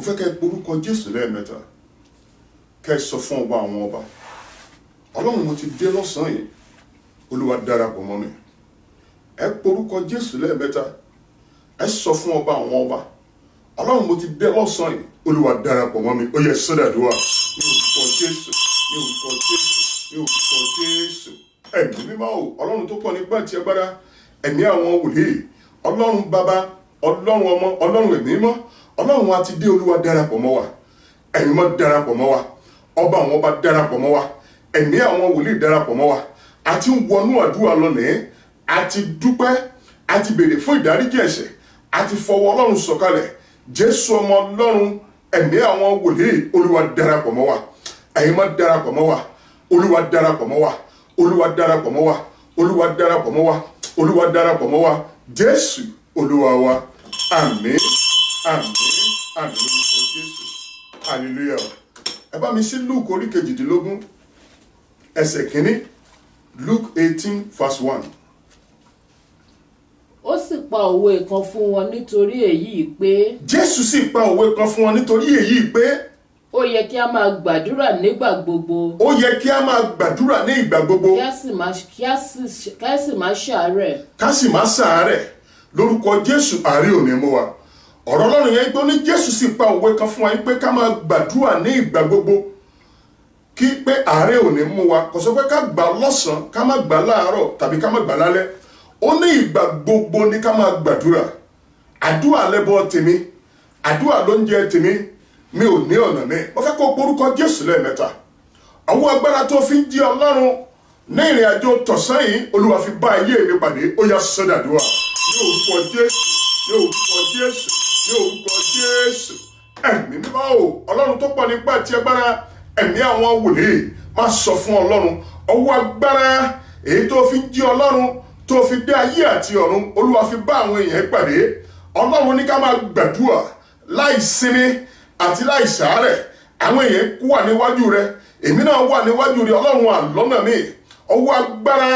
fẹ́ kẹ́ porúkọ Jésù lẹ́ẹ̀mẹ́ta kẹ́ sọ fún ọba àwọn ọba Ọlọ́run mo ti dé lọ́sàn-án yìí Olúwa darapọ̀ mọ́ mi ẹ porúkọ Jésù lẹ́ẹ̀mẹ́ta ẹ sọ fún ọba àwọn ọba Ọlọ́run mo ti dé lọ́sàn-án yìí Olúwa darapọ̀ mọ́ mi ó yẹ sọ́dàdúrà ní orúkọ Jésù ní orúkọ Jésù ní orúkọ Jésù ẹ̀mí mímọ́ o Ọlọ́run tó pọ̀ nígbà tí agbára ẹ̀mí àwọn wòlíì Ọlọ́run bàbá Ọlọ́run ọmọ Ọlọ́run ẹ̀mí mímọ́ Ọlọ́run a ti dé Olúwa darapọ̀ mọ́ wa ẹ̀mí mọ́ darapọ̀ mọ́ wa ọba àwọn ọba darapọ̀ mọ́ wa ẹ̀mí àwọn wòlíì darapọ̀ mọ́ wa àti wọnú àdúrà lónìí àti dúpẹ́ àti béèrè fún ìdáríjì ẹ̀ṣẹ̀ àti fọwọ́ Ọlọ́run sọ̀kalẹ̀ Jésù ọmọ Ọlọ́run ẹ̀mí àwọn wòlíì Olúwa darapọ̀ mọ́ wa ẹ̀mí mọ́ darapọ̀ mọ́ wa Olúwa darapọ̀ mọ́ wa Olúwa darapọ̀ mọ́ wa Olúwa darapọ̀ mọ́ wa Olúwa darapọ̀ mọ́ wa Jésù Olúwa wa àmín àmín àmín lórúkọ Jésù hallelujah. Ẹ bá mi sí Luke orí 18 ẹsẹ̀ kìíní Luke 18 verse 1. Ó sì pa òwe kan fún wọn nítorí èyí pé. Jésù sì pa òwe kan fún wọn nítorí èyí pé. Ó yẹ kí a máa gbàdúrà nígbà gbogbo. Ó yẹ kí a máa gbàdúrà ní ìgbà gbogbo. Kí a sì máa ṣàárẹ̀. Ká sì máa ṣàárẹ̀ lórúkọ Jésù àárẹ̀ ò ní mú wa. Ọ̀rọ̀ Ọlọ́run yẹn pé ó ní Jésù sì pa òwe kan fún wa pé ká máa gbàdúrà ní ìgbà gbogbo kí pé àárẹ̀ ò ní mú wa. Kò sọ pé ká gbà lọ́sàn-án ká má gbà láàárọ̀ tàbí ká má gbà lálẹ́. Ó ní ìgbà gbogbo ní ká máa gbàdúrà. Àdúrà lẹ́bọ̀ tèmi, àdúrà ló ń jẹ tèmi, mi ò ní ọ̀nà mi. Mo fẹ́ kó porúkọ Jésù lẹ́ẹ̀mẹ́ta. Àwọn agbára tó fi ń jí Ọlọ́run ní ìrìn àjò tọ̀sán yìí Olúwa fi bá ayé mi pàdé ó yá sọ́dàdúrà ní orúkọ Jésù ní orúkọ Jésù ní orúkọ Jésù. Ẹ̀mí mímọ́ o Ọlọ́run tó pọ̀ nípa àti agbára ẹ̀mí àwọn wòlíì máa sọ fún Ọlọ́run ọwọ́ agbára èyí tó fi ń jí Ọlọ́run tó fi dé ayé àti ọ̀run Olúwa fi bá àwọn èèyàn pàdé. Ọlọ́run ní ká máa gbàdúrà láì sinmi àti láì sàárẹ̀. Àwọn èèyàn kú wà níwájú rẹ èmi náà wà níwájú rẹ Ọlọ́run àlọ́nà mi ọwọ́ agbára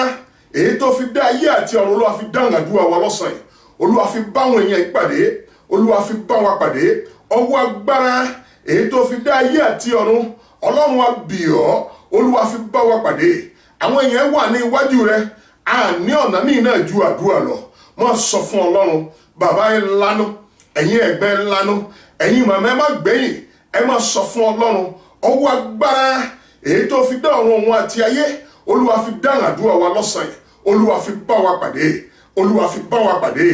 èyí tó fi dé ayé àti ọ̀run Olúwa fi dáhùn àdúrà wa lọ́sàn-án Olúwa fi bá àwọn èèyàn pàdé Olúwa fi bá wa pàdé ọwọ́ agbára èyí tó fi dé ayé àti ọ̀run Ọlọ́run a bì ọ́ Olúwa fi bá wa pàdé. Àwọn èèyàn wà ní iwájú rẹ àní ọ̀nà míì náà ju àdúrà lọ. Wọ́n sọ fún Ọlọ́run bàbá ẹ lanu ẹ̀yin ẹ̀gbẹ́ lanu ẹ̀yin màmá ẹ má gbẹ̀yìn ẹ má sọ fún Ọlọ́run ọwọ́ agbára èyí tó fi dá ọ̀run òun àti ayé Olúwa fi dáhùn àdúrà wa lọ́sàn-án Olúwa fi bá wa pàdé Olúwa fi bá wa pàdé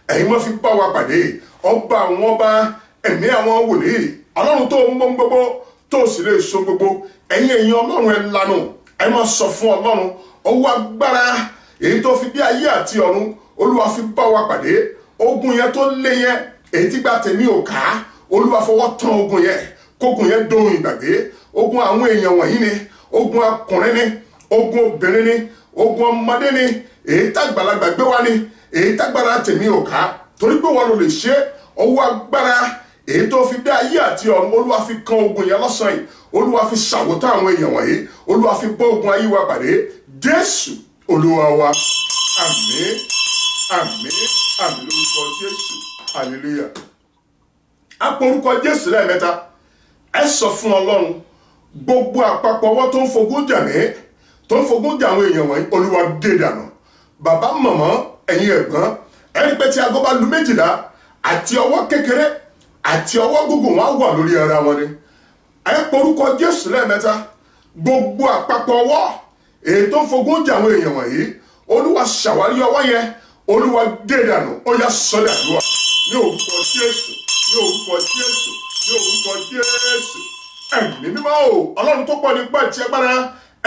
ẹ̀yin má fi bá wa pàdé ọba àwọn ọba ẹ̀mí àwọn wòlíì Ọlọ́run tó ń mọ́ gbogbo tó sì lè so gbogbo ẹ̀yin èèyàn Ọlọ́run ẹ lanu ẹ má sọ fún Ọlọ́run ọwọ́ agbára èyí tó fi dé ayé àti ọ̀run Olúwa fi bá wa pàdé. Ogun yẹn tó lé yẹn èyí tí gbà tèmi ò ká Olúwa fọwọ́ tán ogun yẹn kógun yẹn dohun ìgbàgbé. Ogun àwọn èèyàn wọ̀nyí ni ogun akùnrin ni ogun obìnrin ni ogun ọmọdé ni èyí tágbàlagbà gbé wá ni èyí tágbára tèmi ò ká torí pé wọn ló lè ṣe ọwọ́ agbára èyí tó fi dé ayé àti ọ̀run Olúwa fi kan ogun yẹn lọ́sàn-án yìí Olúwa fi ṣàwòtán àwọn èèyàn wọ̀nyí Olúwa fi bọ́ ogun ayé wa pàdé Jésù Olúwa wa àmín àmín àmín lórúkọ Jésù hallelujah. A pọ orúkọ Jésù lẹ́ẹ̀mẹ́ta ẹ sọ fún Ọlọ́run gbogbo àpapọ̀ ọwọ́ tó ń fogún jà mí tó ń fogún jà àwọn èèyàn wọ̀nyí Olúwa gé dànù. Bàbá màmá ẹ̀yin ẹ̀gbọ́n ẹni pé tí aago bá lu 12 àti ọwọ́ kékeré àti ọwọ́ gúngùn wọn wà lórí ara wọn ni. Ẹ pọ orúkọ Jésù lẹ́ẹ̀mẹ́ta gbogbo àpapọ̀ ọwọ́ èyí tó ń fogún jà àwọn èèyàn wọ̀nyí Olúwa ṣàwárí ọwọ́ yẹn Olúwa gé dànù ó yá sọ́dàdúrà ní orúkọ Jésù ní orúkọ Jésù ní orúkọ Jésù. Ẹ̀mí mímọ́ o Ọlọ́run tó pọ̀ nípa ti agbára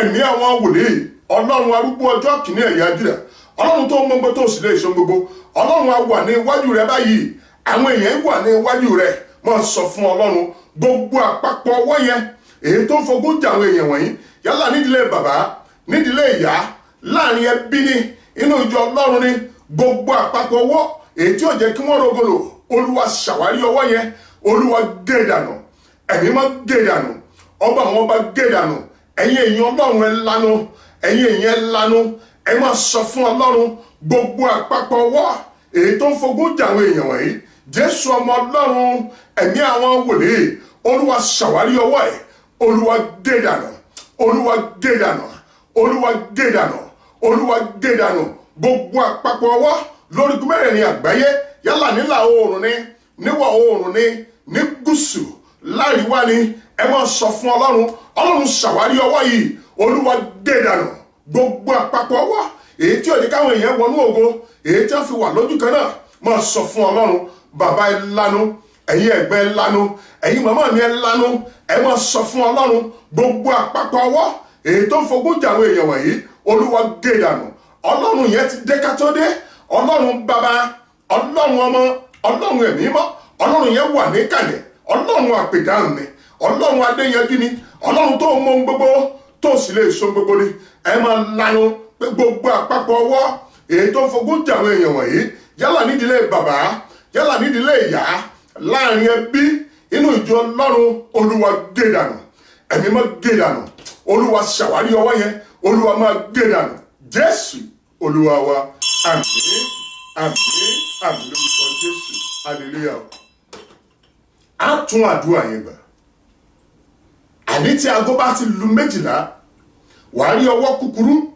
ẹ̀mí àwọn wòlíì Ọlọ́run arúgbó ọjọ́ kìíní ẹ̀yà Júdà Ọlọ́run tó mọ gbogbo tó sì lè ṣe gbogbo Ọlọ́run a wà ní iwájú rẹ báyìí àwọn èèyàn wà ní iwájú rẹ máa sọ fún Ọlọ́run gbogbo àpapọ̀ ọwọ́ yẹn èyí tó ń fogún jà àwọn èèyàn wọ̀nyí yálà nídìílé bàbá nídìílé ìyá láàrin ẹbí ni inú ìjọ Ọlọ́run ni gbogbo àpapọ̀ ọwọ́ èyí tí ò jẹ́ kí wọ́n rogolo Olúwa ṣàwárí ọwọ́ yẹn Olúwa gé dànù ẹ̀mí má gé dànù ọba àwọn ọba gé dànù ẹ̀yin èèyàn Ọlọ́run ẹ lanu ẹ̀yin èèyàn ẹ lanu ẹ má sọ fún Ọlọ́run gbogbo àpapọ̀ ọwọ́ èyí tó ń fogún jà àwọn èèyàn wọ̀nyí Jésù ọmọ Ọlọ́run ẹ̀mí àwọn wòlíì Olúwa ṣàwárí ọwọ́ ẹ̀, Olúwa gé dànù, Olúwa gé dànù, Olúwa gé dànù, Olúwa gé dànù gbogbo àpapọ̀ ọwọ́ lórí mẹ́rẹ̀ẹ̀rin àgbáyé, yálà nílà oòrùn ni, níwọ̀ oòrùn ni, ní gúúsù, láríwá ni. Ẹ máa sọ fún Ọlọ́run, Ọlọ́run ṣàwárí ọwọ́ yìí, Olúwa gé dànù gbogbo àpapọ̀ ọwọ́ èyí tí ò ní káwọn èèyàn wọnú ògo, èyí tí wọ́n fi wà lójú kan náà. Máa sọ fún Ọlọ́run, bàbá ẹ lanu, ẹ̀yin ẹ̀gbẹ́ ẹ lanu, ẹ̀yin màmá mi ẹ lanu. Ẹ máa sọ fún Ọlọ́run gbogbo àpapọ̀ ọwọ́ èyí tó ń fogún jà àwọn èèyàn wọ̀nyí, Olúwa gé dànù. Ọlọ́run yẹn ti dé ká tó dé. Ọlọ́run bàbá, Ọlọ́run ọmọ, Ọlọ́run ẹ̀mí mọ́, Ọlọ́run yẹn wà níkàlẹ̀. Ọlọ́run àpèdáhùn ni, Ọlọ́run adéyanjú ni, Ọlọ́run tó mọ ohun gbogbo tó sì lè so gbogbo ni. Ẹ máa lanu pé gbogbo àpapọ̀ ọwọ́ èyí tó ń fogún jà àwọn èèyàn wọ̀nyí, yálà nídìílé bàbá, yálà nídìílé ìyá, láàrin ẹbí, inú ìjọ Ọlọ́run, Olúwa gé dànù, ẹ̀mí mọ́ gé dànù, Olúwa ṣàwárí ọwọ́ yẹn, Olúwa máa gé dànù. Jésù Olúwa wa, àmín, àmín, àmín lórúkọ Jésù, hallelujah. Á tún àdúrà yẹn gbà. Àní tí aago bá ti lu 12, wàá rí ọwọ́ kúkúrú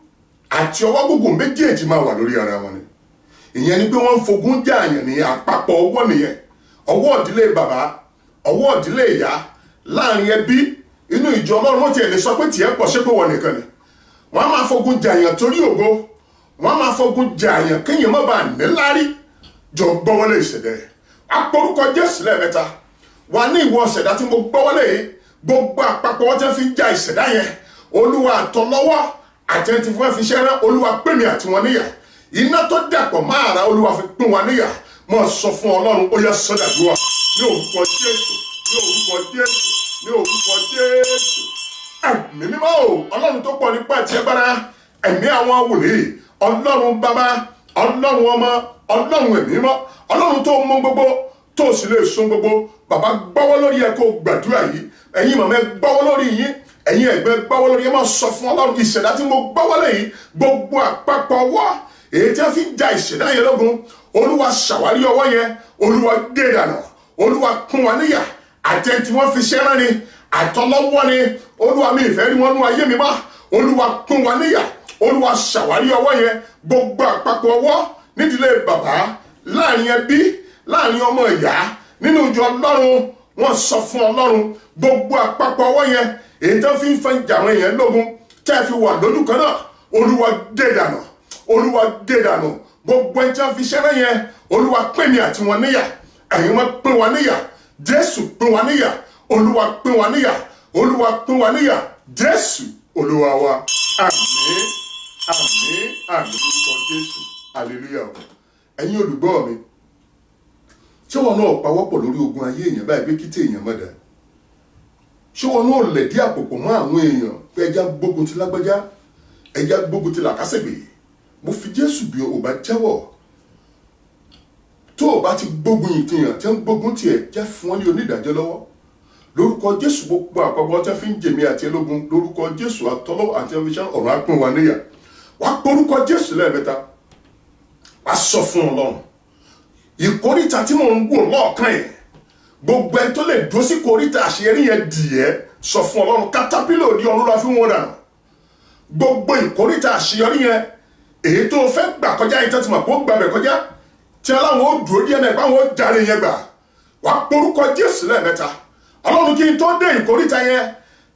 àti ọwọ́ gígùn méjèèjì máa wà lórí ara wọn ni. Ìyẹn ni pé wọ́n ń fogún jà àyàn ní àpapọ̀ ọwọ́ nìyẹn. Ọwọ́ ìdílé bàbá, ọwọ́ ìdílé ìyá, láàrin ẹbí, inú ìjọ Ọlọ́run. Wọ́n ti ẹ̀ lè sọ pé tiẹ̀ pọ̀ ṣé pé wọ́n nìkan ni. Wọ́n á máa fogun jà àyàn torí ògo, wọ́n á máa fogun jà àyàn kéèyàn má bàa níláárí. Jọ gbọ́wọ́lé ìṣẹ̀dá ẹ̀. Àporúkọ Jésù lẹ́ẹ̀mẹ́ta. Wà ní ìwọ ìṣẹ̀dá tí mo gbọ́wọ́lé yìí, gbogbo àpapọ̀ wọ́n tẹ́ fi ń ja ìṣẹ̀dá yẹn, Olúwa àtọlọ́wọ́ àtẹ̀ntì fún ẹ̀fíṣẹ́ rán, Olúwa pè mí àti wọn níyà. Iná tó dàpọ̀ máa ra, Olúwa fi pín wa níyà. Mo sọ fún Ọlọ́run, ó yá sọ́dàdúrà ní orúkọ Jésù, ní orúkọ Jésù, ní orúkọ Jésù. Ẹ̀mí mímọ́ o, Ọlọ́run tó pọ̀ nípa àti agbára, ẹ̀mí àwọn wòlíì, Ọlọ́run bàbá, Ọlọ́run ọmọ, Ọlọ́run ẹ̀mí mímọ́, Ọlọ́run tó mọ gbogbo tó sì lè so gbogbo. Bàbá gbọ́wọ́ lórí ẹ kó gbàdúrà yìí, ẹ̀yin màmá ẹ gbọ́wọ́ lórí yín, ẹ̀yin ẹ̀gbẹ́ gbọ́wọ́ lórí ẹ máa sọ fún Ọlọ́run, ìṣẹ̀dá tí mo gbọ́wọ́ lẹ́yìn, gbogbo àpapọ̀ ọwọ́ èyí tí wọ́n fi ń ja ìṣẹ̀dá yẹn lógun, Olúwa ṣàwárí ọwọ́ yẹn, Olúwa gé dànù, Olúwa pín wa níyà. Àtẹ̀ tí wọ́n fi ṣẹ́rán ni, àtọlọ́wọ́ ni, Olúwa mi ìfẹ́ rí wọn nú ayé mi mọ́, Olúwa pín wa níyà, Olúwa ṣàwárí ọwọ́ yẹn, gbogbo àpapọ̀ ọwọ́ nídìílé bàbá, láàrin ẹbí, láàrin ọmọ ìyá, nínú ìjọ Ọlọ́run. Wọ́n sọ fún Ọlọ́run gbogbo àpapọ̀ ọwọ́ yẹn èyí tó fi ń fẹ́ jà àwọn èèyàn lógun tẹ́ ẹ fi wà lójú kan náà, Olúwa gé dànù, Olúwa gé dànù. Gbogbo ẹni tí wọ́n fi ṣẹ́rẹ́ yẹn, Olúwa pín mi àti wọn níyà, ẹ̀yin wọn pín wa níyà, Jésù pín wa níyà, Olúwa pín wa níyà, Olúwa pín wa níyà, Jésù Olúwa wa, àmín, àmín, àmín lórúkọ Jésù, hallelujah. Ẹ̀yin olùgbọ́ mi, ṣé wọn náà pawọ́pọ̀ lórí ogun ayé èèyàn báyìí pé kí tí èèyàn mọ̀ dá? Ṣé wọn náà lẹ̀dí àpòpọ̀ mọ́ àwọn èèyàn pé ẹja gbógun ti lágbájá, ẹja gbógun ti làkàṣègbè? Mo fi Jésù bí o bá jẹ́wọ́. Tó o bá ti gbógun yìí tìyàn tí ń gbógun tiẹ̀, jẹ́ fún wọn ní onídàájọ́ lọ́wọ́. Lórúkọ Jésù gbogbo àpapọ̀ tí wọ́n fi ń jèmi àti ẹlógun, lórúkọ Jésù àtọlọ́wọ́ àti ẹfíṣẹ́ ọ̀rọ̀ á pín wa níyà. Wàá porúkọ Jésù lẹ́ẹ̀mẹ́ta. Wàá sọ fún Ọlọ́run, ìkóríta tí mò ń wò lọ́ọ̀kan yẹn, gbogbo ẹni tó lè dúró sí kóríta àṣeyẹrí yẹn dìé, sọ fún Ọlọ́run, katapila òdi ọ̀run la fi wọn dànù. Gbogbo ìkóríta àṣeyọrí yẹn èyí tó fẹ́ gbà kọjá yìí tó ti mọ̀ pé ó gbàbẹ̀ kọjá, tí aláwọn ó dúró díẹ̀ náà ìpáwọn ó jáde yẹn gbà. Wàá porúkọ Jésù lẹ́ẹ̀mẹ́ta. Ọlọ́run kí n tó dé ìkóríta yẹn,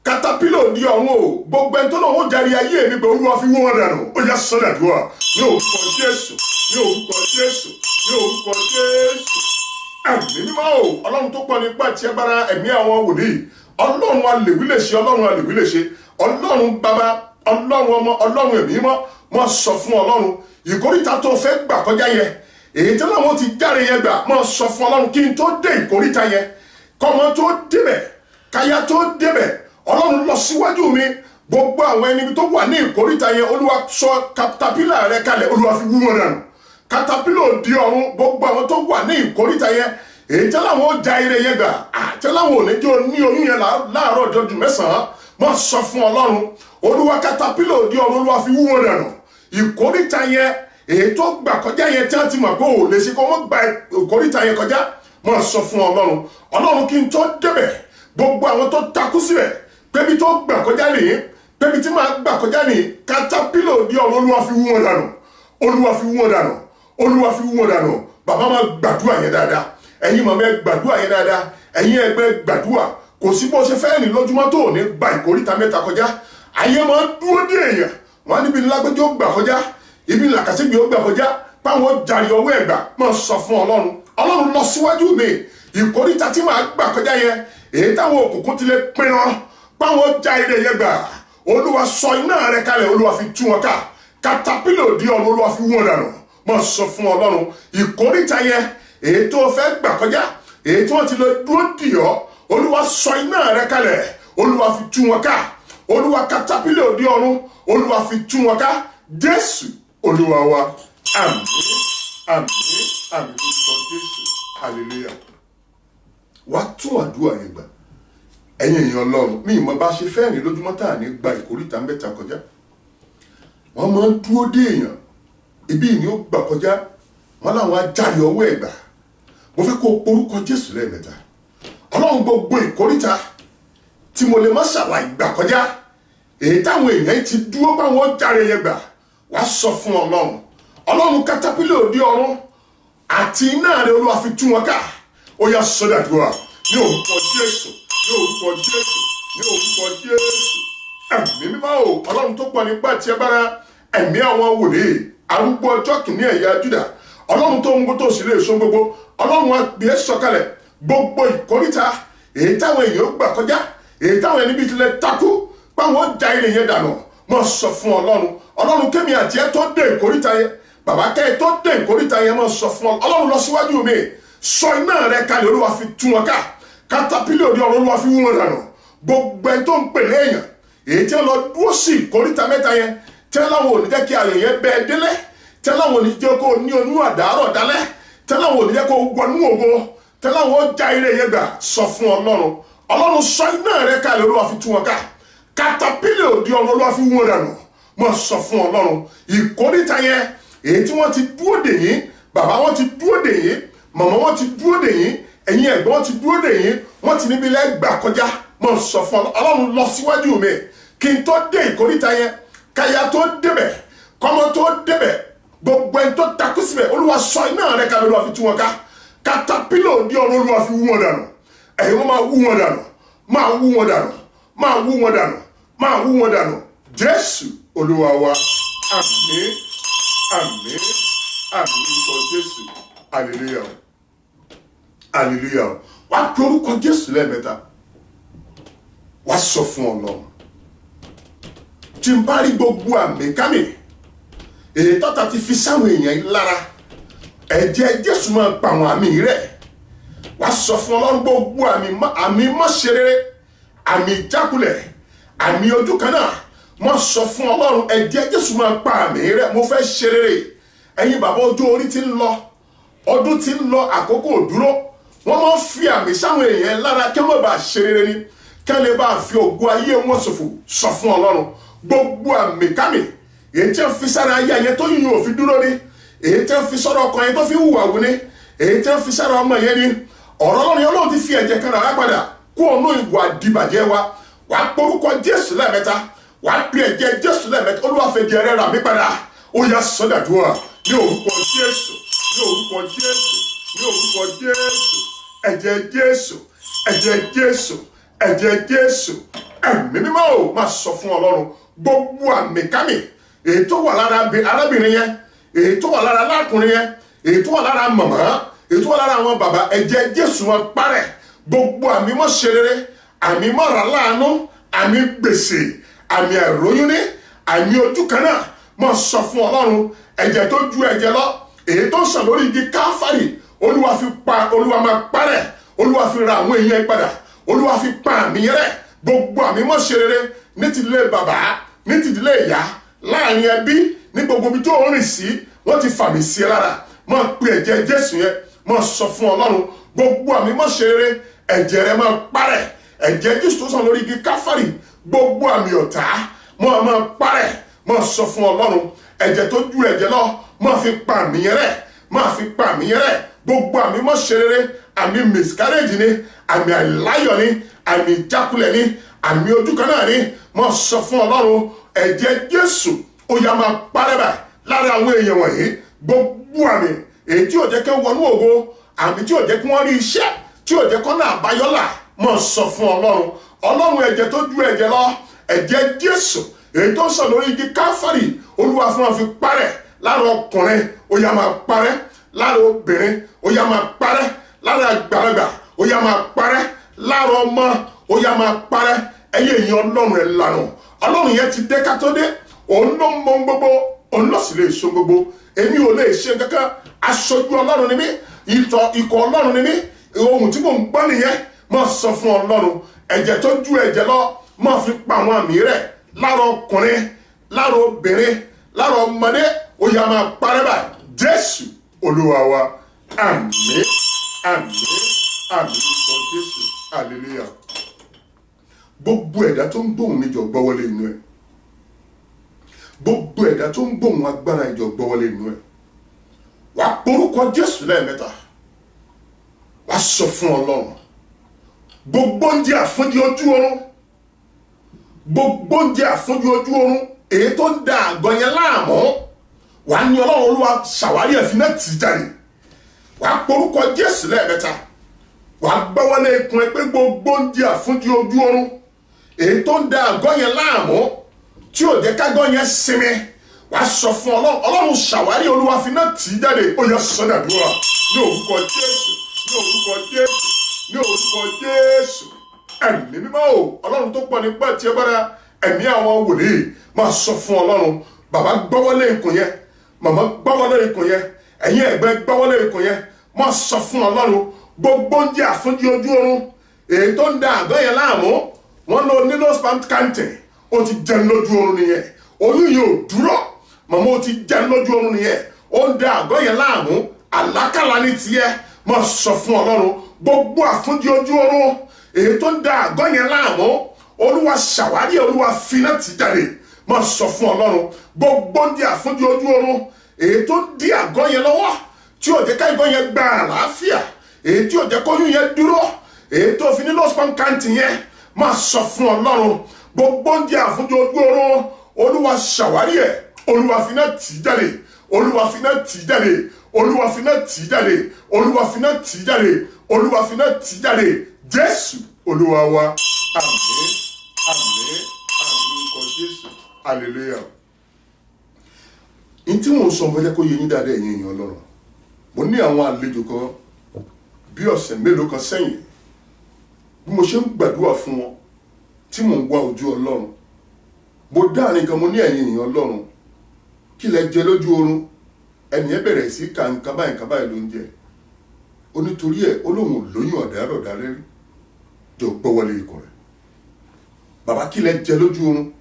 katapila òdi ọ̀run o, gbogbo ẹni tó lọ́wọ́ ó jáde ayé mi pé Olúwa fi wọn dànù. Ó yá sọ́dàdúrà ní orúkọ Jésù, ní orúkọ Jésù, ní orúkọ Jésù. Ẹ̀mí mímọ́ o, Ọlọ́run tó pọ̀ nípa ti agbára, ẹ̀mí àwọn wòlíì, Ọlọ́run alèwí lè ṣe, Ọlọ́run alèwí lè ṣe, Ọlọ́run bàbá, Ọlọ́run ọmọ, Ọlọ́run ẹ̀mí mímọ́. Mo sọ fún Ọlọ́run, ìkóríta tó fẹ́ gbà kọjá yẹn, èyí tí Ọlọ́run ti jáde yẹn gbà, mo sọ fún Ọlọ́run kí n tó dé ìkóríta yẹn, kọ́mọ tó débẹ̀, káyà tó débẹ̀, Ọlọ́run lọ síwájú mi. Gbogbo àwọn ẹni tó wà ní ìkóríta yẹn, Olúwa sọ katapila rẹ kalẹ̀, Olúwa fi wú wọn dànù. Katapila òdi ọ̀run, gbogbo àwọn tó wà ní ìkóríta yẹn, èyí tí láwọn ó ja ire yẹn gbà, àti láwọn ò ní jẹ́ ní oyún yẹn láàárọ̀ ọjọ́ ju mẹ́sàn-án. Mo sọ fún Ọlọ́run, Olúwa katapila òdi ọ̀run, Olúwa fi wú wọn dànù. Ìkóríta yẹn èyí tó gbà kọjá yẹn tí wọ́n ti mọ̀ pé ò lè ṣe kó wọ́n gba ìkóríta yẹn kọjá, máa sọ fún ọlọ́run, ọlọ́run kí n tó débẹ̀ gbogbo àwọn tó takú síbẹ̀ pébi tó gbà kọjá nìyí, pébi tí máa gbà kọjá nìyí, katapila òdi ọ̀run olúwa fi wú wọn dànù, olúwa fi wú wọn dànù, olúwa fi wú wọn dànù. Bàbá máa gbàdúrà yẹn dáadáa, ẹ̀yin màmá ẹ gbàdúrà yẹn dáadáa, ẹ̀yin ẹgbẹ́ gbàdúrà. Kò sí bó ṣe fẹ́ rìn lójúmọ́ tó ní gba ìkóríta mẹ́ta kọjá, ayé máa dúró dé èèyàn, wọn níbi lágbẹ́jọ́ gbà kọjá, ibi làkàṣẹ́gbẹ̀ ó gbà kọjá, páwọn jàre ọwọ́ ẹ̀gbà. Máa sọ fún ọlọ́run, ọlọ́run lọ síwájú mi, ìkóríta tí màá gbà kọjá yẹn, èyí táwọn òkùnkùn ti lè pinnu páwọn já ilé yẹn gbà, olúwa sọ iná rẹ kalẹ̀, olúwa fi tú wọn ká, katapila òdi ọ̀run olúwa fi wú wọn dànù. Máa sọ fún ọlọ́run, ìkóríta yẹn èyí tó fẹ́ gbà kọjá, èyí tí wọ́n ti lè dúró dì ọ́, olúwa sọ iná rẹ kalẹ̀, olúwa fi tú wọn ká, olúwa katapila òdi ọ̀run olúwa fi tú wọn ká. Jésù olúwa wa, àmín àmín àmín lórúkọ Jésù, hallelujah. Wá tún àdúrà yẹn gbà, ẹ̀yin èèyàn ọlọ́run. Mi ìmọ̀ bá ṣe fẹ́ rìn lójúmọ́ tá à ní gba ìkóríta mẹ́ta kọjá, wọ́n máa ń dúró dé èèyàn, ibi ni ó gbà kọjá, wọ́n láwọn ajáre ọwọ́ ẹ̀gbà. Mo fẹ́ kó porúkọ Jésù lẹ́ẹ̀mẹ́ta. Ọlọ́run, gbogbo ìkóríta tí mo lè má ṣàlàyé gbà kọjá, èyí táwọn èèyàn ti dúró báwọn járe yẹn gbà, wá sọ fún ọlọ́run, ọlọ́run katapila òdi ọ̀run àti iná rẹ olúwa fi tú wọn ká. Ó yá sọdàdúrà ní orúkọ Jésù, ní orúkọ Jésù, ní orúkọ Jésù. Ẹ̀mí mímọ́ o, ọlọ́run tó pọ̀ nípa tí ẹ bára, ẹ̀mí àwọn wòlíì, arúgbó ọjọ́ kìíní ẹ̀yà Júdà, ọlọ́run tó ń gbó tó sì lè so gbogbo, ọlọ́run á gbé sọ̀kalẹ̀ gbogbo ìkóríta èyí táwọn èèyàn gbà kọjá, èyí táwọn ẹni bí tilẹ̀ takú páwọn já ilé yẹn dànù. Mo sọ fún ọlọ́run, ọlọ́run kémi àti ẹ tó dé ìkóríta yẹn, bàbá kẹ́ ẹ tó dé ìkóríta yẹn, mo sọ fún ọlọ́run lọ síwájú mi, sọ iná rẹ kalẹ̀, olúwa fi tú wọn ká, katapila òdi ọ̀run olúwa fi wú wọn dànù. Gbogbo ẹni tó ń pè léèyàn èyí tí wọn lọ dúró sí ìkóríta mẹ́ta yẹn, tí wọn láwọn ò ní jẹ́ kí ayọ̀ yẹn bẹ́ẹ̀ délé, tí wọn láwọn ò ní jẹ́ kó ní onú àdárọ̀ dálẹ́, tí wọn láwọn ò ní jẹ́ kó wọnú ògo, tí wọn láwọn ó já ilé yẹn gbà. Sọ fún ọlọ́run, ọlọ́run sọ iná rẹ kalẹ̀, olúwa fi tú wọn ká, katapila òdi ọ̀run olúwa fi wú wọn dànù. Mo sọ fún ọlọ́run, ìkóríta yẹn èyí tí wọ́n ti dúró dè yín, bàbá wọn ti dúró dè yín, màmá wọn ti dúró dè yín, ẹ̀yin ẹ̀gbọ́n ti dúró dè yín, wọ́n ti níbi lẹ́gbà kọjá. Mo sọ fún ọlọ́run lọ síwájú mi, kí n tó dé ìkóríta yẹn, káyà tó débẹ̀, kọ́mọ tó débẹ̀, gbogbo ẹni tó takú síbẹ̀, olúwa sọ iná rẹ kalẹ̀, olúwa fi tú wọn ká, katapila òdi ọ̀run olúwa fi wú wọn dànù. Ẹ̀yin wọn máa wú wọn dànù, máa wú wọn dànù, máa wú wọn dànù, máa wú wọn dànù. Jésù olúwa wa, àmín àmín àmín lórúkọ Jésù, hallelujah hallelujah. Wá pe orúkọ Jésù lẹ́ẹ̀mẹ́ta, wá sọ fún ọlọ́run, tí n bá rí gbogbo àmì kámi èyí tọ́ta ti fi sáwọn èèyàn yìí lára, ẹ̀jẹ̀ Jésù máa pa àwọn àmì rẹ̀. Wá sọ fún ọlọ́run, gbogbo àmì mọ́ṣẹ́rẹ́rẹ́, àmì ìjákulẹ̀, àmì ojú kan náà, mo sọ fún ọlọ́run, ẹ̀jẹ̀ Jésù máa pa àmì rẹ̀. Mo fẹ́ ṣe rere. Ẹ̀yin bàbá, ọjọ́ orí ti ń lọ, ọdún ti ń lọ, àkókò dúró, wọ́n máa ń fi àmì sáwọn èèyàn lára kí wọ́n bá ṣe rere ni, kí wọ́n lè bá fi ògo ayé wọn ṣòfò. Sọ fún ọlọ́run, gbogbo àmì kámi èyí tí wọ́n fi sára ayé yẹn tó yìnyín òfin dúró ni, èyí tí wọ́n fi sọ́dọ̀ ọkọ yẹn tó fi hùwà wù ni, èyí tí wọ́n fi sára ọmọ yẹn ni, ọ̀rọ̀ ọlọ́run ọlọ́run ti fi ẹ̀jẹ̀ kan rà padà kó ọ̀nà ìwà àdìbàjẹ́ wa. Wà á porúkọ Jésù lẹ́ẹ̀mẹ́ta, wà á pe ẹ̀jẹ̀ Jésù lẹ́ẹ̀mẹ́ta, olúwa fẹ̀jẹ̀ rẹ̀ rà mí padà. Ó yá sọ́dàdúrà ní orúkọ Jésù, ní orúkọ Jésù, ní orúkọ Jésù. Ẹ̀jẹ̀ Jésù, ẹ̀jẹ̀ Jésù, ẹ̀jẹ̀ Jésù. Ẹ̀mí mímọ́ ò máa sọ fún ọlọ́run, gbogbo àmì kámi èyí tó wà lára arábìnrin yẹn, èyí tó wà lára alákùnrin yẹn, èyí tó wà lára màmá, èyí tó wà lára àwọn bàbá, ẹ̀jẹ̀ Jésù wọn parẹ́. Gbogbo àmì mọ́ ṣe rere, àmì mọ́ rà láàánú, àmì gbèsè, àmì àìróyúnní, àmì ojú kan náà, mo sọ fún ọlọ́run, ẹ̀jẹ̀ tó ju ẹ̀jẹ̀ lọ, èyí tó ń sàn lórí igi Káfárì, olúwa máa parẹ́, olúwa fi ra àwọn èèyàn padà, olúwa fi pa àmì rẹ̀. Gbogbo àmì mọ́ ṣe rere ní ti ilé bàbá, ní ti ilé ìyá, láàrin ẹbí, ní gbogbo ibi tó ń rìn sí, wọ́n ti fàmì sí ẹ lára. Mo pe ẹ̀jẹ̀ Jésù yẹn, mo sọ fún ọlọ́run, gbogbo àmì mọ́ ṣe rere, ẹ̀jẹ̀ rẹ̀ máa parẹ́. Ẹ̀jẹ̀ Jésù tó sàn lórí igi Káfárì, gbogbo àmì ọ̀tá máa parẹ́. Mo sọ fún ọlọ́run, ẹ̀jẹ̀ tó ju ẹ̀jẹ̀ lọ, máa fi pa àmì yẹn rẹ́, máa fi pa àmì yẹn rẹ́. Gbogbo àmì mọ́ ṣe rere, àmì miscarriage ni, àmì àìláyọ̀ ni, àmì ìjákulẹ̀ ni, àmì ojú kan náà ni. Mo sọ fún Ọlọ́run, ẹ̀jẹ̀ Jésù ó yá máa parẹ́ báyìí lára àwọn èèyàn wọ̀nyí. Gbogbo àmì èyí tí ò jẹ́ kí wọ́n wọnú ògo, àmì tí ò jẹ́ kí wọ́n rí iṣẹ́, tí ò jẹ́ kí wọ́n náà àbáyọ́là. Mo sọ fún Ọlọ́run, Ọlọ́run ẹ̀jẹ̀ tó ju ẹ̀jẹ̀ lọ, ẹ̀jẹ̀ Jésù èyí tó sọ lórí igi Káfárì, Olúwa fún wọn fi parẹ́ lára ọkùnrin, ó yá máa parẹ́ lára obìnrin, ó yá máa parẹ́ lára àgbàlagbà, ó yá máa parẹ́ lára ọmọ, ó yá máa parẹ́. Ẹ̀yin èèyàn Ọlọ́run ẹ̀ lànà, Ọlọ́run yẹn ti dé ká tó dé, òun ló mọ gbogbo, òun ló sì lè so gbogbo. Èmi ò lè ṣe kankan, aṣojú Ọlọ́run ni mí, ikọ̀ Ọlọ́run ni mí, ohun tí mò ń gbọ́ nìyẹn. Mo sọ fún Ọlọ́run, ẹ̀jẹ̀ tó ju ẹ̀jẹ̀ lọ, mo fi pa àwọn àmì rẹ̀ lára ọkùnrin, lára obìnrin, lára ọmọdé, ó yá máa parẹ́ báyìí. Jésù Olúwa wa, àmín, àmín, àmín fún Jésù, hallelujah. Gbogbo ẹ̀dá tó ń gbóhùn mi jọ gbọ́wọ́lé inú ẹ̀. Gbogbo ẹ̀dá tó ń gbóhùn agbára ìjọ gbọ́wọ́lé inú ẹ̀. Wàá porúkọ Jésù lẹ́ẹ̀mẹ́ta. Wàá sọ fún Ọlọ́run, gbogbo oúnjẹ àfúnjẹ ojú oorun, gbogbo oúnjẹ àfúnjẹ ojú oorun èyí tó ń da àgọ́ yẹn láàmú, wàá ní Ọlọ́run Olúwa ṣàwárí ẹ̀fín náà tì jáde. Wàá porúkọ Jésù lẹ́ẹ̀mẹ́ta. Wàá gbọ́wọ́lé ikùn ẹ pé gbogbo oúnjẹ àfúnjẹ ojú oorun èyí tó ń da àgọ́ yẹn láàmú, tí ò jẹ́ kágọ́ yẹn sinmi, wàá sọ fún Ọlọ́run, Ọlọ́run ṣàwárí, Olúwa fi náà tì jáde. Ó yá sọ́dàdúrà ní orúkọ Jésù, ní orúkọ Jésù, ní orúkọ Jésù. Ẹ̀mí mímọ́ o, Ọlọ́run tó pọ̀ nípa tí ẹ bára, ẹ̀mí àwọn wòlíì, máa sọ fún Ọlọ́run, bàbá gbọ́wọ́lé ikùn yẹn, màmá gbọ́wọ́lé ikùn yẹn, ẹ̀yin ẹ̀gbẹ́ gbọ́wọ́lé ikùn yẹn, máa sọ fún Ọlọ́run, gbogbo oúnjẹ àfúnjẹ ojú oorun èyí tó ń da àgọ́ yẹn láàmú, wọ́n lo nilo spam canteen, ó ti jẹun lójú oorun nìyẹn, oyún yìí ò dúró, màmá ó ti jẹun lójú oorun nìyẹn, ó ń da àgọ́ yẹn láàmú, àlákàlà ní tiẹ̀. Máa sọ fún Ọlọ́run, gbogbo àfúnjẹ ojú oorun èyí tó ń da àgọ́ yẹn láàmú, Olúwa ṣàwárí, Olúwa fi náà tì jáde. Máa sọ fún Ọlọ́run, gbogbo oúnjẹ àfúnjẹ ojú oorun èyí tó ń di àgọ́ yẹn lọ́wọ́, tí ò jẹ́ ká àgọ́ yẹn gba àlàáfíà, èyí tí ò jẹ́ kóyún yẹn dúró, èyí tó fi nílò spam canteen yẹn. Máa sọ fún Ọlọ́run, gbogbo oúnjẹ àfúnjẹ ojú oorun, Olúwa ṣàwárí ẹ̀, Olúwa fi náà tì jáde, Olúwa fi náà tì jáde, Olúwa fi náà tì jáde, Olúwa fi náà tì jáde, Olúwa fi náà tì jáde. Jésù Olúwa wa, àmín, àmín, àmín kọ Jésù, hallelujah. Ní tí mò ń sọ fún ẹ kó yé yín dáadáa, ẹ̀yin èèyàn Ọlọ́run. Mo ní àwọn àlejò kan bí ọ̀sẹ̀ mélòó kan sẹ́yìn, bí mo ṣe ń gbàdúrà fún wọn tí mò ń wá ojú Ọlọ́run, mo dá nìkan, mo ní ẹ̀yin èèyàn Ọlọ́run, kí lẹ jẹ lójú oorun? Ẹni ẹ bẹ̀rẹ̀ sí ka nǹkan báyìí ló ń jẹ. Ó nítorí ẹ̀ olóhùn lóyún ọ̀dàrọ̀dà rẹ́rí, jọ gbọ́wọ́lé ikùn rẹ̀. Bàbá kí lẹ jẹ lójú oorun?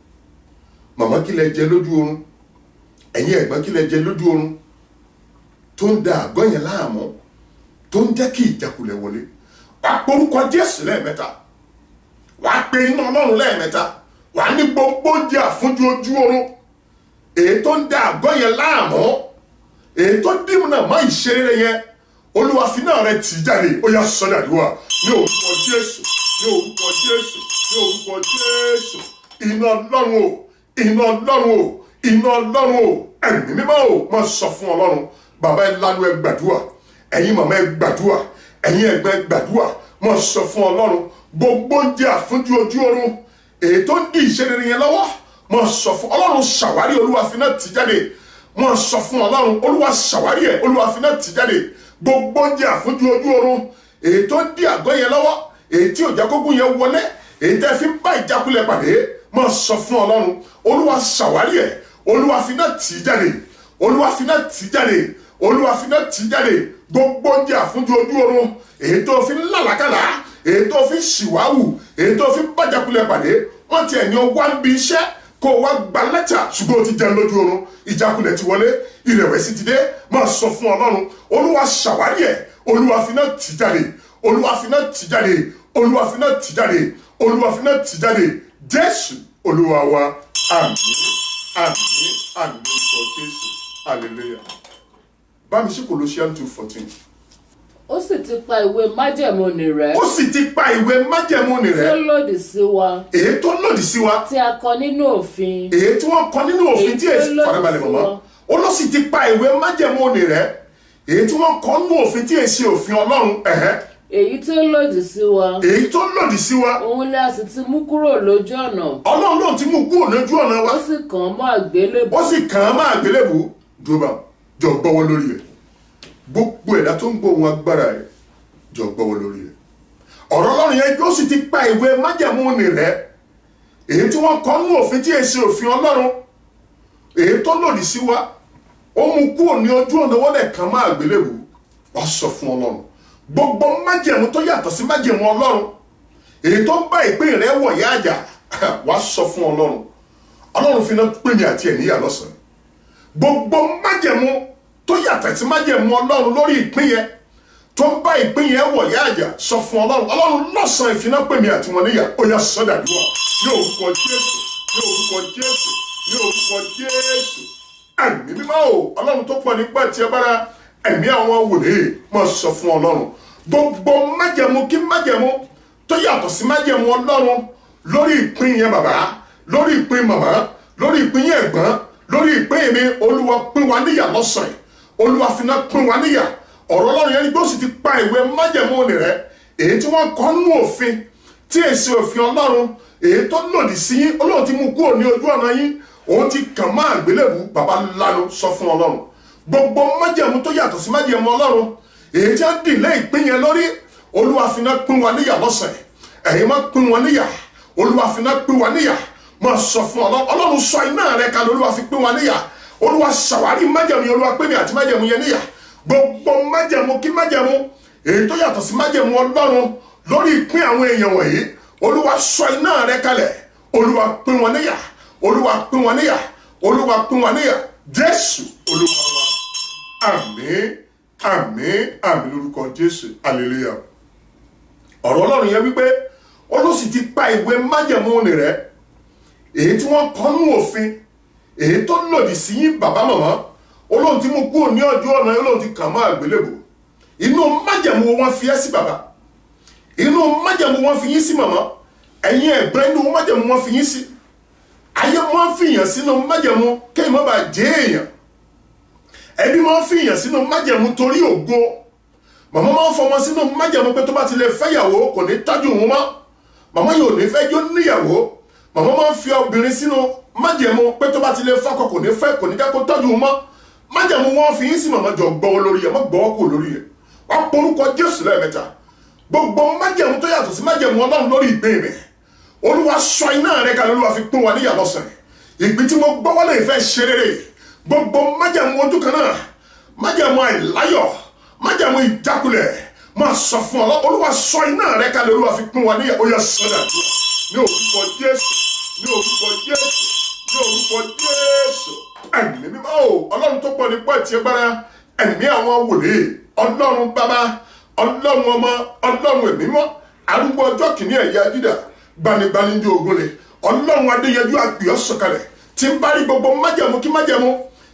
Màmá kí lẹ jẹ lójú oorun? Ẹ̀yin ẹ̀gbọ́n kí lẹ jẹ lójú oorun? Tó ń da àgọ́ yẹn láàmú, tó ń jẹ́ kí ìjákulẹ̀ wọlé. Wàá porúkọ Jésù lẹ́ẹ̀mẹ́ta, wàá pe iná Ọlọ́run lẹ́ẹ̀mẹ́ta, wàá ní gbogbo oúnjẹ àfúnjẹ ojú oorun èyí tó ń da àgọ́ yẹn láàmú, èyí tó dìmúnà mọ́ ìṣeré yẹn, Olúwa fi náà rẹ̀ tì jáde. Ó yá sọ́dàdúrà ní orúkọ Jésù, ní orúkọ Jésù, ní orúkọ Jésù. Iná Ọlọ́run o, iná Ọlọ́run o, iná Ọlọ́run o, ẹ̀mí mímọ́ o. Máa sọ fún Ọlọ́run, bàbá ẹ lanu ẹ gbàdúrà, ẹ̀yin màmá ẹ gbàdúrà, ẹ̀yin ẹ̀gbọ́n ẹ gbàdúrà. Máa sọ fún Ọlọ́run, gbogbo oúnjẹ àfúnjẹ ojú oorun èyí tó ń di ìṣeré yẹn lọ́wọ́, máa sọ fún Ọlọ́run ṣàwárí, Olúwa fi náà tì jáde. Máa sọ fún Ọlọ́run, Olúwa ṣàwárí ẹ̀, Olúwa fi náà tì jáde. Gbogbo oúnjẹ àfúnjẹ ojú oorun èyí tó ń di àgọ́ yẹn lọ́wọ́, èyí tí òjá kókún yẹn wọlé, èyí tẹ́ fi ń bá ìjákulẹ̀ pàdé, máa sọ fún Ọlọ́run, Olúwa ṣàwárí ẹ̀, Olúwa fi náà tì jáde, Olúwa fi náà tì jáde, Olúwa fi náà tì jáde. Gbogbo oúnjẹ àfúnjẹ ojú oorun èyí tó fi ń làlàkàlà, èyí tó fi ń ṣìwáwù, èyí tó fi ń bá ìjákulẹ̀ pàdé, wọ́n ti ẹ̀yàn wá ń bi iṣẹ́ kó wá gba lẹ́tà, ṣùgbọ́n ó ti jẹun lójú oorun, ìjákulẹ̀ ti wọlé, ìrẹ̀wẹ̀sì ti dé. Máa sọ fún Ọlọ́run, Olúwa ṣàwárí ẹ̀, Olúwa fi náà tì jáde, Olúwa fi náà tì jáde, Olúwa fi náà tì jáde, Olúwa fi náà tì jáde. Jésù Olúwa wa, àmín, àmín, àmín sọ Jésù, hallelujah. Bá mi ṣí Colossians 2:14. ó sì ti pa ìwé májẹ̀mú nì rẹ́ ó sì ti pa ìwé májẹ̀mú nì tí ó rẹ́ lòdì sí wa èyí tó lòdì sí wa, tí a kọ nínú òfin èyí tí wọ́n kọ nínú òfin tí èsì farabalẹ̀ mọ́mọ́, ó ló sì ti pa ìwé májẹ̀mú nì rẹ́ èyí tí wọ́n kọ nínú òfin tí èsì òfin Ọlọ́run, èyí tí ó lòdì sí wa èyí tó lòdì sí wa. òun ni a sì ti mú kúrò lójú ọ̀nà Ọlọ́run ló ti mú kúrò lójú ọ̀nà wa, ó sì kàn án mọ́ àgbélébùú. ó sì kàn án máa gbélébùú. jọba jọ gbọ́wọ́ lórí rẹ̀, gbogbo ẹ̀dá tó ń gbóhùn agbára rẹ̀ jọ gbọ́wọ́ lórí rẹ̀. ọ̀rọ̀ Ọlọ́run yẹn ó sì ti pa ìwé májẹ̀mú nì rẹ́ èyí tí wọ́n kọ nínú òfin tí èsì òfin Ọlọ́run, èyí tó lòdì sí wa, ó mú kúrò ní ojú ọ̀nà wọ́n dẹ̀ kàn máa gbélébùú. wàá sọ fún Ọlọ́run gbogbo májẹ̀mú tó yàtọ̀ sí májẹ̀mú Ọlọ́run, èyí tó ń bá ìpín rẹ̀ wọ̀ yá àjà, wàá sọ fún Ọlọ́run. Ọlọ́run fi iná pè mí àti ẹ̀ níyà lọ́sàn-án. gbogbo májẹ̀mú tó yàtọ̀ sí májẹ̀mú Ọlọ́run lórí ìpín yẹn tó ń bá ìpín yẹn wọ̀ yá àjà, sọ fún Ọlọ́run. Ọlọ́run lọ́sàn-án ìfiná pè mí àti wọn níyà. ó yá sọ́dàdúrà ní orúkọ Jésù, ní orúkọ Jésù, ní orúkọ Jésù. ẹ̀mí mímọ́ o, Ọlọ́run tó pọ̀ nípa ti agbára, ẹ̀mí àwọn wòlíì máa sọ fún Ọlọ́run gbogbo májẹ̀mú kí májẹ̀mú tó yàtọ̀ sí májẹ̀mú Ọlọ́run lórí ìpín yẹn bàbá, lórí ìpín màmá, lórí ìpín yẹn ẹ̀gbọ́n, lórí ìpín mi, Olúwa pín wa níyà lọ́sàn-án. Olúwa finá pín wa níyà. ọ̀rọ̀ Ọlọ́run yẹn ni ó sì ti pa ìwé májẹ̀mú nì rẹ́ èyí tí wọ́n kọ nínú òfin tí èsì òfin Ọlọ́run, èyí tó lòdì sí yín, Ọlọ́run ti mú kúrò ní ojú ọ̀nà yín, òun ti kàn máa gbélébùú. bàbá lanu sọ fún Ọlọ́run gbogbo májẹ̀mú tó yàtọ̀ sí májẹ̀mú Ọlọ́run èyí tí wọ́n dìlé ìpín yẹn lórí, Olúwa finá pín wa níyà lọ́sàn-án. ẹ̀yin má pín wọn níyà, Olúwa finá pín wa níyà. máa sọ fún Ọlọ́run. Ọlọ́run sọ iná rẹ̀ kalẹ̀, Olúwa fi pín wa níyà. Olúwa ṣàwárí májẹ̀mú yẹn, Olúwa pín mi àti májẹ̀mú yẹn níyà. gbogbo májẹ̀mú kí májẹ̀mú èyí tó yàtọ̀ sí májẹ̀mú Ọlọ́run lórí ìpín àwọn èèyàn wọ̀nyí, Olúwa sọ iná rẹ̀ kalẹ̀, Olúwa pín wọn níyà, Olúwa pín wọn níyà, Olúwa pín wọn níyà. Jésù Olúwa wa. àmín àmín àmín lórúkọ Jésù. hallelujah. ọ̀rọ̀ Ọlọ́run yẹn wípé ó sì ti pa ìwé májẹ̀mú nì rẹ́ èyí tí wọ́n kọ nínú òfin, èyí tó lòdì sí yín bàbá màmá, Ọlọ́run ti mú kúrò ní ojú ọ̀nà, Ọlọ́run ti kàn máa gbélébùú. inú májẹ̀mú wọn fi ẹ́ sí bàbá, inú májẹ̀mú wọn fi yín sí màmá, ẹ̀yin ẹ̀gbọ́n inú májẹ̀mú wọn fi yín sí. ayé wọn fi yàn sínú májẹ̀mú kéèyàn má bàa jẹ́ èèyàn, ẹbí wọn fi yàn sínú májẹ̀mú torí ògo, màmá máa ń fọmọ sínú májẹ̀mú pé tó bá ti lè fẹ́yàwó kò ní tájú òun mọ́, màmá yóò ní fẹ́ jó níyàwó. màmá máa ń fi obìnrin sínú májẹ̀mú pé tó bá ti lè fọ́kọ kò ní fẹ́, kò ní jẹ́ kó tọ́jú òun mọ́. májẹ̀mú wọn fi yín sí màmá, jọ gbọ́wọ́ lórí ẹ̀, mọ́ gbọ́wọ́ kò lórí ẹ̀. wá porúkọ Jésù lẹ́ẹ̀mẹ́ta. gbogbo májẹ̀mú tó yàtọ̀ sí májẹ̀mú Ọlọ́run lórí ìpín mi, Olúwa sọ iná rẹ̀ kalẹ̀, Olúwa fi pín wa níyà lọ́sàn-án. ìgbín tí mo gbọ́wọ́ lè fẹ́ ṣe rere, gbogbo májẹ̀mú ojú kan náà, májẹ̀mú àìláyọ̀, májẹ̀mú ìjákulẹ̀, máa sọ fún Ọlọ́run. Olúwa sọ iná rẹ̀ kalẹ̀, Olúwa fi pín wa níyà. ó yá sọ́dà ní orúkọ Jésù, ní orúkọ Jésù, ní orúkọ Jésù. ẹ̀mí mímọ́ o, Ọlọ́run tó pọ̀ nípa ti agbára, ẹ̀mí àwọn wòlíì, Ọlọ́run bàbá, Ọlọ́run ọmọ, Ọlọ́run ẹ̀mí mímọ́, arúgbó ọjọ́ kìíní ẹ̀yà Júdà, gbanigbani ní ogun ni, Ọlọ́run adéyẹjú àgbìyọ́ sọ̀kalẹ̀, tí ń bá rí gbogbo májẹ̀mú kí májẹ̀mú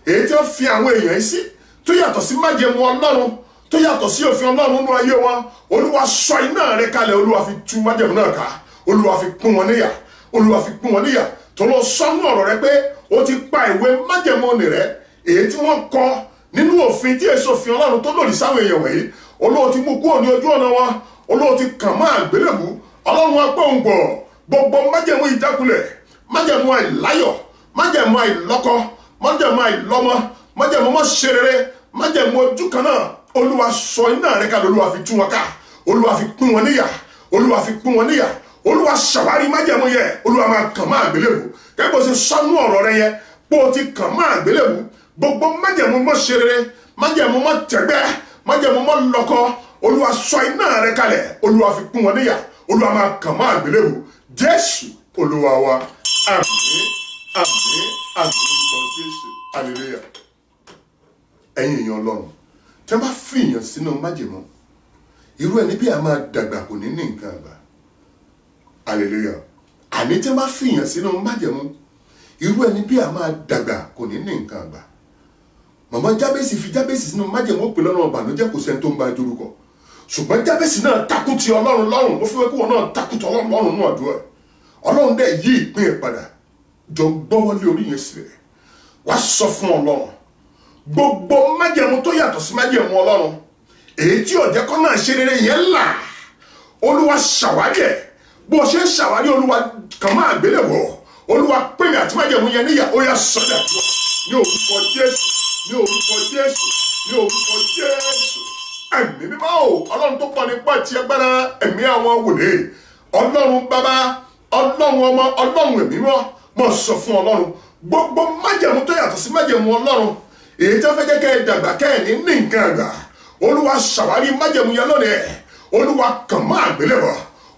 èyí tí wọ́n fi àwọn èèyàn yìí sí tó yàtọ̀ sí májẹ̀mú Ọlọ́run, tó yàtọ̀ sí òfin Ọlọ́run nínú ayé wọn. Olúwa sọ iná rẹ̀ kalẹ̀, Olúwa fi tú májẹ̀mú náà ká, Olúwa fi pín wọn níyà, Olúwa fi pín wọn níyà. tó lọ sọ́nù ọ̀rọ̀ rẹ pé ó ti pa ìwé májẹ̀mú nì rẹ èyí tí wọ́n kọ nínú òfin tí èso òfin Ọlọ́run tó lòdì sáwọn èèyàn wọ̀nyí. Olúwa ti mú kúrò ní ojú ọ̀nà wọn, Olúwa ti kàn máa àgbélébù. Ọlọ́run agbóhùngbọ̀ gbogbo májẹ̀mú ìjákulẹ̀, májẹ̀mú àìláyọ̀, májẹ̀mú àìlọ́kọ, májẹ̀mú àìlọ́mọ, májẹ̀mú mọ́ ṣe rere, májẹ̀mú ojú kan náà. Olúwa sọ iná rẹ̀ kalẹ̀, Olúwa fi tú wọn ká, Olúwa fi pín wọn níyà, Olúwa fi pín wọn níyà. Olúwa ṣàwárí májẹ̀mú yẹ, Olúwa máa kàn máa àgbélébù. Gẹ́gẹ́ bó ṣe sọ́nú ọ̀rọ̀ rẹ yẹ pé o ti kàn máa àgbélébù. Gbogbo májẹ̀mú mọ́ ṣe rere, májẹ̀mú mọ́ tẹ̀gbẹ́, májẹ̀mú mọ́ lọ́kọ, Olúwa sọ iná rẹ̀ kalẹ̀, Olúwa fi pín wọn níyà, Olúwa máa kàn máa àgbélébù. Jésù Olúwa wa. Àmín àmín àmín lórúkọ Jésù. Hallelujah. Ẹ̀yin èèyàn Ọlọ́run, tẹ́ bá fìyàn sínú májẹ̀mú, irú ẹni bí a máa dàgbà kò ní ní nǹkan àgbà. Hallelujah. Àní tẹ́ bá fìyàn sínú májẹ̀mú, irú ẹni bí a máa dàgbà kò ní ní nǹkan àgbà. Màmá Jábésì fi Jábésì sínú májẹ̀mú, ó pè lọ́nà ìbànújẹ́, kò sẹ́ni tó ń bá a dorúkọ. ṣùgbọ́n Jábésì náà takú ti ọlọ́run lọ́rùn. Mo fẹ́ kí wọn náà takú ti ọlọ́run lọ́rùn nínú àdúrà. Ọlọ́run dẹ̀ yí ìpín ẹ̀ padà. Jọ gbọ́wọ́lé orí yẹn sílẹ̀. Wá sọ fún ọlọ́run. Gbogbo májẹ̀mú tó yàtọ̀ sí májẹ̀mú ọlọ́run. Èyí tí ọ̀jẹ̀ kan náà ṣe rere yẹn là. Olúwa ṣàwárí ẹ̀. Bó o ṣe ń ṣàwárí Olúwa kàn máa gbélébọ̀. Olúwa pè mí àti májẹ̀mú yẹn níyà. Ó yá sọ́dà tó. Ní orúkọ Jésù. Ní orúkọ Jésù. Ní orúkọ Jésù. Ẹ̀mí mímọ́ o. Ọlọ́run tó pọ̀ nípa ti agbára ẹ̀mí àwọn wòlíì. Ọlọ́run bàbá. Ọlọ́run ọmọ. Ọlọ́run ẹ̀mí mímọ́. Mo sọ fún ọlọ́run. Gbogbo májẹ̀mú tó yàtọ̀ sí májẹ̀mú ọlọ́run. Èyí tí wọ́n fẹ́ jẹ́ kẹ́ ẹ dàgbà kẹ́ ẹ ní nǹkan àgbà. Olúwa ṣàwárí májẹ̀mú yẹn lónìí. Olúwa kàn máa gbélébọ̀.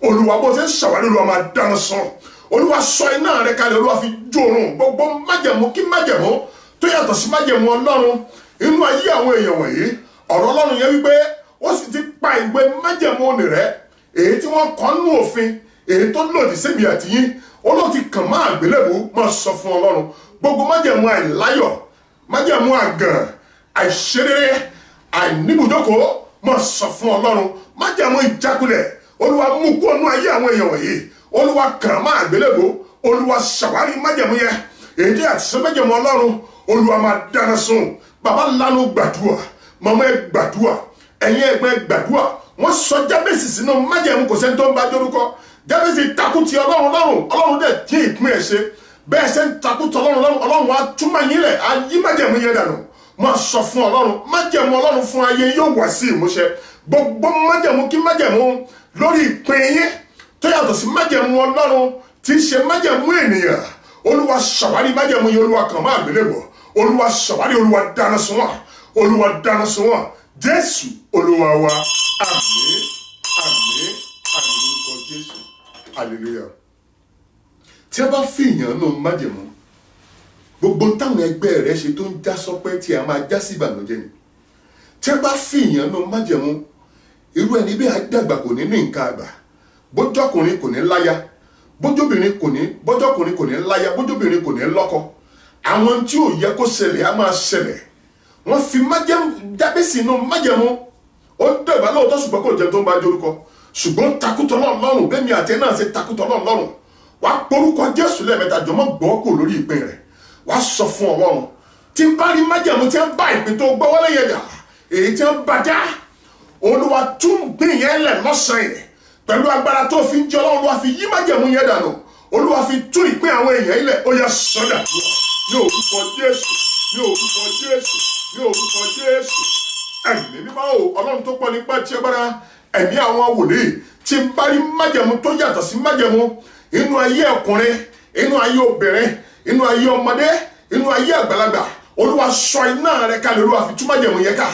Olúwa bó ṣe ń ṣàwárí Olúwa máa dáná sun. Olúwa sọ iná rẹ̀ kalẹ̀. Olúwa fi jòrùn gbogbo májẹ̀mú kí májẹ̀mú tó yàtọ̀ sí májẹ̀mú ọlọ́run inú ayé àwọn èèyàn wọ̀nyí. Ọ̀rọ̀ ọlọ́run yẹn wípé ó sì ti pa ìwé májẹ̀mú òní rẹ̀ èyí tí wọ́n kọ nínú òfin èyí tó lòdì sẹ́mi àti yín. Olóò ti kàn máa gbélébọ̀. Máa sọ fún ọlọ́run gbogbo májẹ̀mú àìláyọ̀, májẹ̀mú àgàn, àìṣeré, àìníbùdókòó. Máa sọ fún ọlọ́run májẹ̀mú ìjákulẹ̀. Olúwa mú kúrò nínú ayé àwọn èèyàn wọ̀nyí. Olúwa kàn máa gbélébọ̀. Olúwa ṣàwárí májẹ̀mú yẹn èyí tí àti sọ májẹ̀mú ọlọ́run. Olúwa máa dáná sun. Bàbá lánàá gbàdúrà, màmá ẹ gbàdúrà, ẹ̀yin ẹgbẹ́ gbàdúrà. Wọ́n sọ Jábésì sínú májẹ̀mú kò sẹ́ni tó ń bá dórúkọ. Jábésì takú ti ọlọ́run lọ́rùn. Ọlọ́run dẹ̀ tí ìpín ẹ̀ ṣe. Bẹ́ẹ̀ ṣe ń takú ti ọlọ́run lọ́rùn. Ọlọ́run á túmọ̀ yín rẹ̀. Á yí májẹ̀mú yẹn dànù. Máa sọ fún ọlọ́run májẹ̀mú ọlọ́run fún ayé yóò wá sí ìmúṣẹ. Gbogbo májẹ̀mú kí májẹ̀mú lórí ìpín yín tó yàtọ̀ sí májẹ̀mú ọlọ́run tí í ṣe májẹ̀mú ènìyàn. Olúwa ṣàwárí májẹ̀mú yẹn. Olúwa kàn máa gbélébọ̀. Olúwa ṣàwárí. Olúwa dáná sun wọ́n. Olúwa dáná sun wọ́n. Jésù Olúwa wa. Àmín. Àmín. Àmín lórúkọ Jésù. Hallelujah. Tí a bá fi ìyàn nù májẹ̀mú, gbogbo táwọn ẹgbẹ́ rẹ̀ ṣe tó ń já sọpẹ́ tí a máa já sí ìbànújẹ́ ni. Tí a bá fi ìyàn nù májẹ̀mú, irú ẹni bí àdàgbà kò ní ní nǹkan àgbà. Bójọ́kùnrin kò ní láya, bójọ́kùnrin kò ní láya, bójọ́bìnrin kò ní lọ́kọ. Àwọn tí ò yẹ kó ṣẹlẹ̀ á máa ṣẹlẹ̀. Wọ́n fi májẹ̀mú Jábésì nù májẹ̀mú. Ó dàgbà lóòótọ́ ṣùgbọ́n kò jẹ́ tó ń bá dórúkọ. Ṣùgbọ́n takútọ̀ náà lọ́rùn bẹ́ẹ̀ mi àti ẹ̀ náà ṣe takútọ̀ náà lọ́rùn. Wàá porúkọ Jésù lẹ́ẹ̀mẹ́ta jọmọ́ gbọ́ kò lórí ìpín rẹ̀. Wàá sọ fún ọlọ́run tí ń bá rí májẹ̀mú tí ń bá ìpín tó gbọ́ wọlé yẹn dà èyí tí ń bàjá. Olúwa tún gbìn yẹn lẹ̀ lọ́sàn-án yẹn pẹ̀lú agbára tó fi ń jẹ ọlọ́run. Olúwa fi yí májẹ̀mú yẹn dànù. Olúwa fi tún ìpín àwọn èèyàn ilẹ̀. Ó yá sọ́dà ní orúkọ Jésù. Ní orúkọ Jésù. Ní orúkọ Jésù. Ẹ̀mí mímọ́ o. Ọlọ́run tó pọ̀ nípa tí agbára ẹ̀mí àwọn wòlíì tí ń bá rí májẹ̀mú tó yàtọ̀ sí májẹ̀mú inú ayé ọkùnrin, inú ayé obìnrin, inú ayé ọmọdé, inú ayé àgbàlagbà. Olúwa sọ iná rẹ̀ kalẹ̀. Olúwa fi tún májẹ̀mú yẹn ká.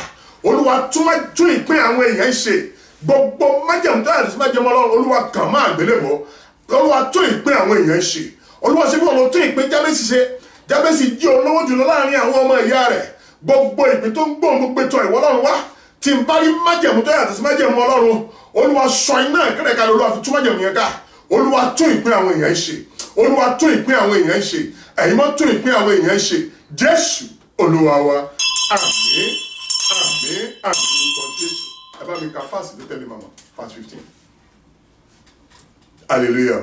Olúwa tún ìpín àwọn èèyàn ṣe. Gbogbo májẹ̀mú tó yàtọ̀ sí májẹ̀mú ọlọ́run. Olúwa kàn máa gbélébọ̀. Olúwa tún ìpín àwọn èèyàn ṣe. Olúwa ṣe bí wọn tún ìpín Jábésì ṣe. Jábésì jí olówó jùlọ láàrin àwọn ọmọ ìyá rẹ̀. Gbogbo ìpín tó ń gbóhùn gbẹtọ̀ ìwọ ọlọ́run wá tí ń bá rí májẹ̀mú tó yàtọ̀ sí májẹ̀mú ọlọ́run. Olúwa sọ iná ìkẹ́rẹ̀ kalẹ̀. Olúwa fi tún májẹ̀mú yẹn ká. Olúwa tún ìpín àwọn èèyàn ṣe. Olúwa tún ìpín àwọn èèyàn ṣe. Ẹ̀yin mọ́ tún ìpín àwọn èèyàn ṣe. Jésù Olúwa wa. Àmín. Àmín. Àmín lórúkọ Jésù. Ẹ bá mi ka fásitì tó tẹ̀lé màmá. Verse 15. Hallelujah.